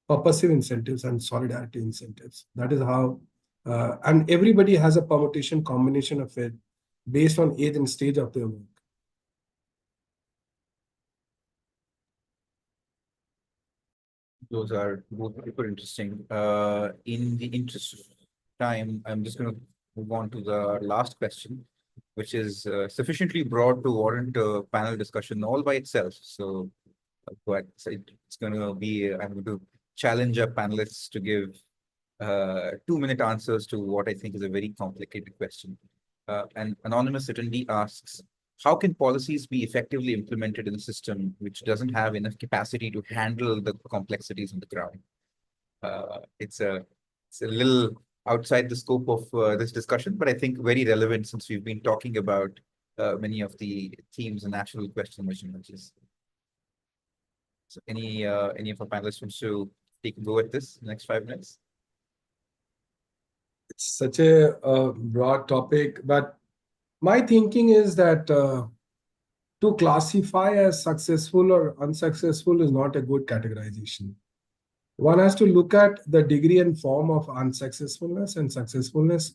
[SPEAKER 3] purposive incentives, and solidarity incentives. That is how, and everybody has a permutation combination of it based on age and stage of their work.
[SPEAKER 4] Those are both super interesting. In the interest of time, I'm just going to move on to the last question, which is sufficiently broad to warrant a panel discussion all by itself. So, but it's going to be, I'm going to challenge our panelists to give 2-minute answers to what I think is a very complicated question. An anonymous attendee asks, how can policies be effectively implemented in a system which doesn't have enough capacity to handle the complexities on the ground? It's a little outside the scope of this discussion, but I think very relevant since we've been talking about many of the themes and national question emerges. So any of our panelists wants to take a go at this in the next 5 minutes?
[SPEAKER 3] It's such a broad topic, but my thinking is that to classify as successful or unsuccessful is not a good categorization. One has to look at the degree and form of unsuccessfulness and successfulness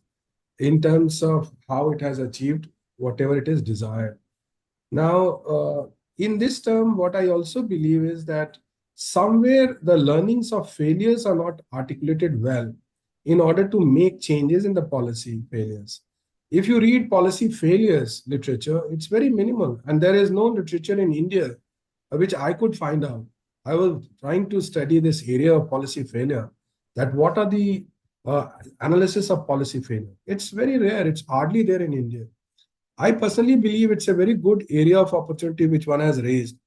[SPEAKER 3] in terms of how it has achieved whatever it is desired. Now, in this term, what I also believe is that somewhere the learnings of failures are not articulated well in order to make changes in the policy failures. If you read policy failures literature, it's very minimal. And there is no literature in India which I could find out. I was trying to study this area of policy failure, that what are the analysis of policy failure. It's very rare. It's hardly there in India. I personally believe it's a very good area of opportunity which one has raised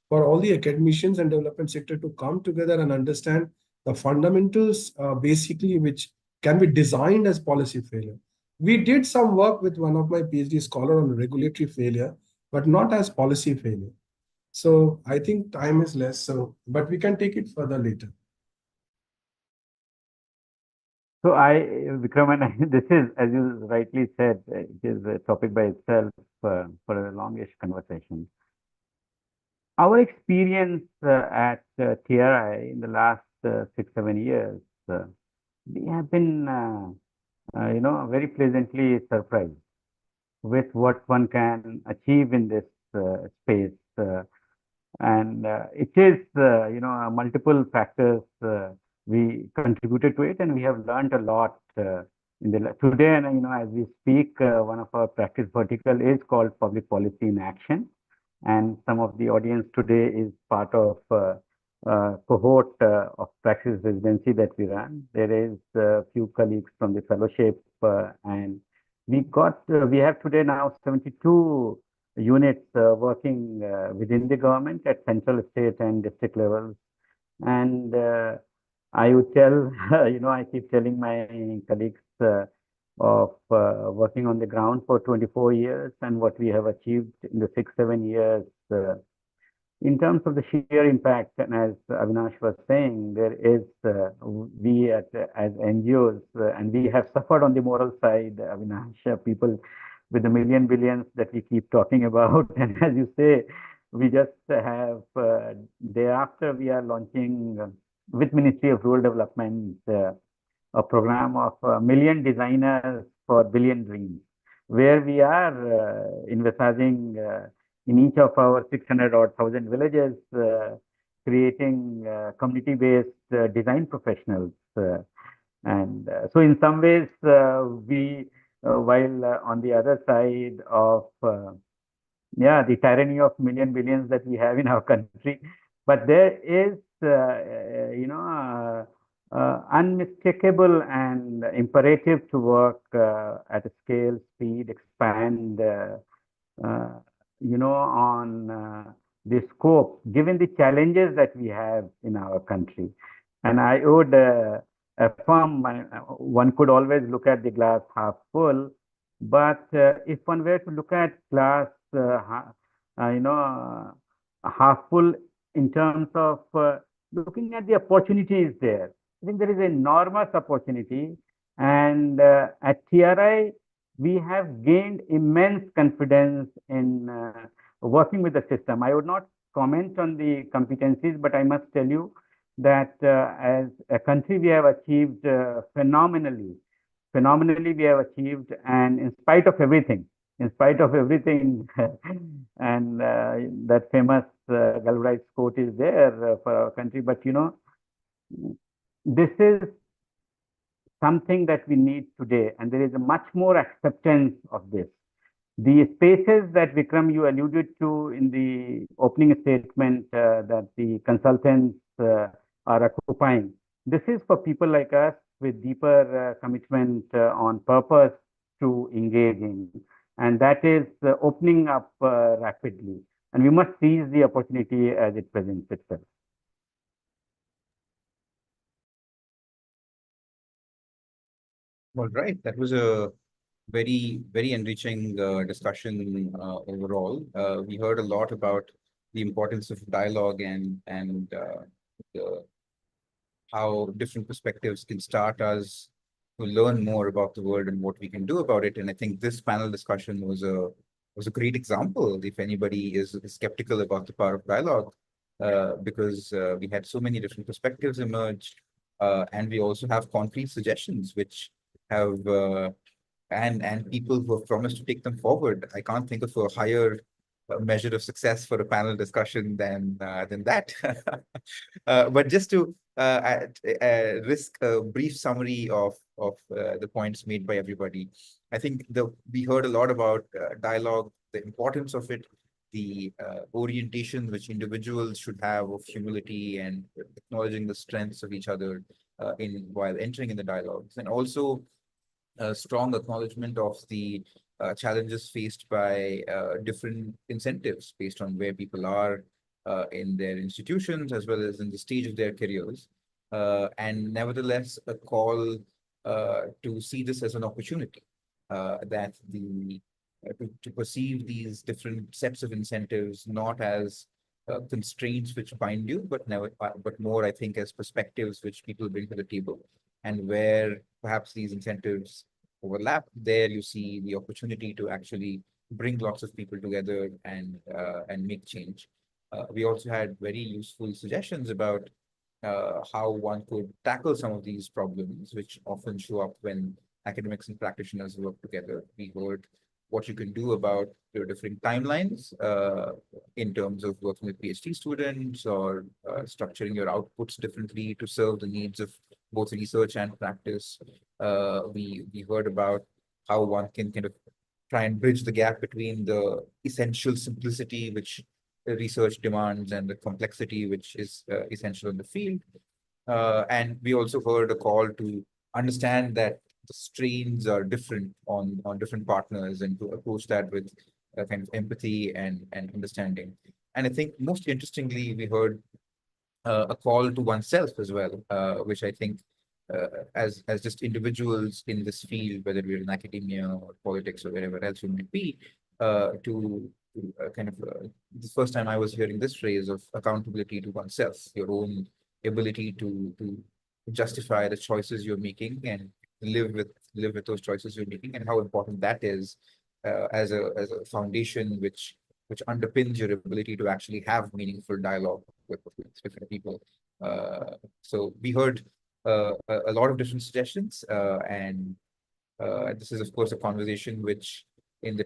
[SPEAKER 3] for all the academicians and development sector to come together and understand the fundamentals, basically, which can be designed as policy failure. We did some work with one of my PhD scholar on regulatory failure, but not as policy failure. So I think time is less, so but we can take it further later.
[SPEAKER 5] So Vikram, this is, as you rightly said, it is a topic by itself for a longish conversation. Our experience at TRI in the last 6-7 years, we have been, very pleasantly surprised with what one can achieve in this space. And it is, multiple factors we contributed to it, and we have learned a lot today, and as we speak, one of our practice vertical is called Public Policy in Action, and some of the audience today is part of cohort of practice residency that we run. There is a few colleagues from the fellowship, and we have today now 72 units working within the government at central, state, and district levels. And I would tell, I keep telling my colleagues of working on the ground for 24 years and what we have achieved in the 6-7 years. In terms of the sheer impact, and as Avinash was saying, there is, we as NGOs, and we have suffered on the moral side, Avinash, people with the million billions that we keep talking about. And as you say, we just have, thereafter, we are launching with Ministry of Rural Development, a program of million designers for billion dreams, where we are envisaging in each of our 600 or 1,000 villages, creating community-based design professionals. And so in some ways, we, while on the other side of, the tyranny of million billions that we have in our country, but there is, unmistakable and imperative to work at a scale, speed, expand, on the scope, given the challenges that we have in our country. And I would affirm, one could always look at the glass half full, but if one were to look at glass, half full in terms of looking at the opportunities there, I think there is enormous opportunity. And at TRI, we have gained immense confidence in working with the system. I would not comment on the competencies, but I must tell you that as a country, we have achieved phenomenally we have achieved, and in spite of everything, and that famous galvanized quote is there for our country. But this is something that we need today, and there is a much more acceptance of this. The spaces that Vikram, you alluded to in the opening statement that the consultants are occupying, this is for people like us with deeper commitment on purpose to engage in, and that is opening up rapidly, and we must seize the opportunity as it presents itself.
[SPEAKER 4] All right, that was a very, very enriching discussion overall. We heard a lot about the importance of dialogue and how different perspectives can start us to learn more about the world and what we can do about it. And I think this panel discussion was a great example if anybody is skeptical about the power of dialogue, because we had so many different perspectives emerge, and we also have concrete suggestions which have and people who have promised to take them forward. I can't think of a higher measure of success for a panel discussion than that. But just to risk a brief summary of the points made by everybody, I think we heard a lot about dialogue, the importance of it, the orientation which individuals should have of humility and acknowledging the strengths of each other while entering in the dialogues, and also a strong acknowledgement of the challenges faced by different incentives based on where people are in their institutions as well as in the stage of their careers, and nevertheless a call to see this as an opportunity, that to perceive these different sets of incentives not as constraints which bind you, but more, I think, as perspectives which people bring to the table, and where perhaps these incentives overlap, there you see the opportunity to actually bring lots of people together and make change. We also had very useful suggestions about how one could tackle some of these problems, which often show up when academics and practitioners work together. We heard what you can do about your different timelines in terms of working with PhD students or structuring your outputs differently to serve the needs of both research and practice. We heard about how one can kind of try and bridge the gap between the essential simplicity which research demands and the complexity which is essential in the field. And we also heard a call to understand that the strains are different on different partners and to approach that with a kind of empathy and understanding. And I think most interestingly, we heard a call to oneself as well, which I think as just individuals in this field, whether we're in academia or politics or wherever else we might be, to kind of the first time I was hearing this phrase of accountability to oneself, your own ability to justify the choices you're making and live with those choices you're making, and how important that is as a foundation which underpins your ability to actually have meaningful dialogue with different people. So we heard a lot of different suggestions, and this is of course a conversation which, in the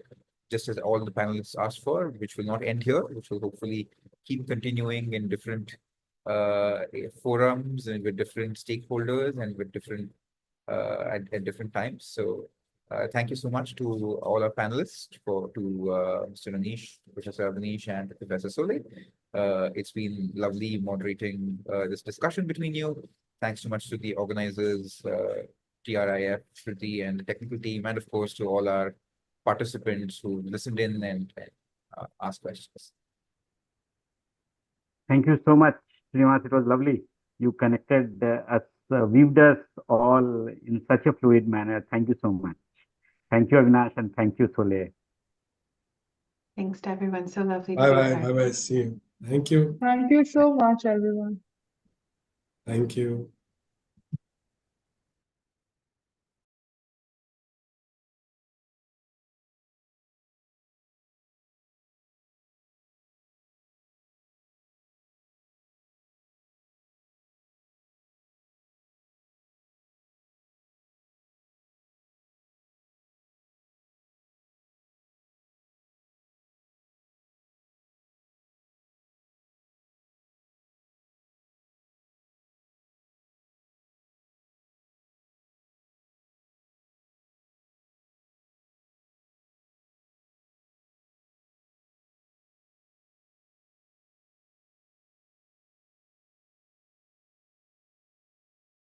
[SPEAKER 4] just as all the panelists asked for, which will not end here, which will hopefully keep continuing in different forums and with different stakeholders and with different at different times. So thank you so much to all our panelists, to Mr. Anish, Professor Avanish, and Professor Sole. It's been lovely moderating this discussion between you. Thanks so much to the organizers, TRIF, Shruti, and the technical team, and of course to all our participants who listened in and asked questions.
[SPEAKER 5] Thank you so much, Srinivas. It was lovely. You connected us, weaved us all in such a fluid manner. Thank you so much. Thank you, Avinash, and thank you, Sole.
[SPEAKER 6] Thanks to everyone. So lovely to
[SPEAKER 3] Bye
[SPEAKER 6] be
[SPEAKER 3] bye.
[SPEAKER 6] part.
[SPEAKER 3] Bye bye. See you. Thank you.
[SPEAKER 1] Thank you so much, everyone.
[SPEAKER 3] Thank you.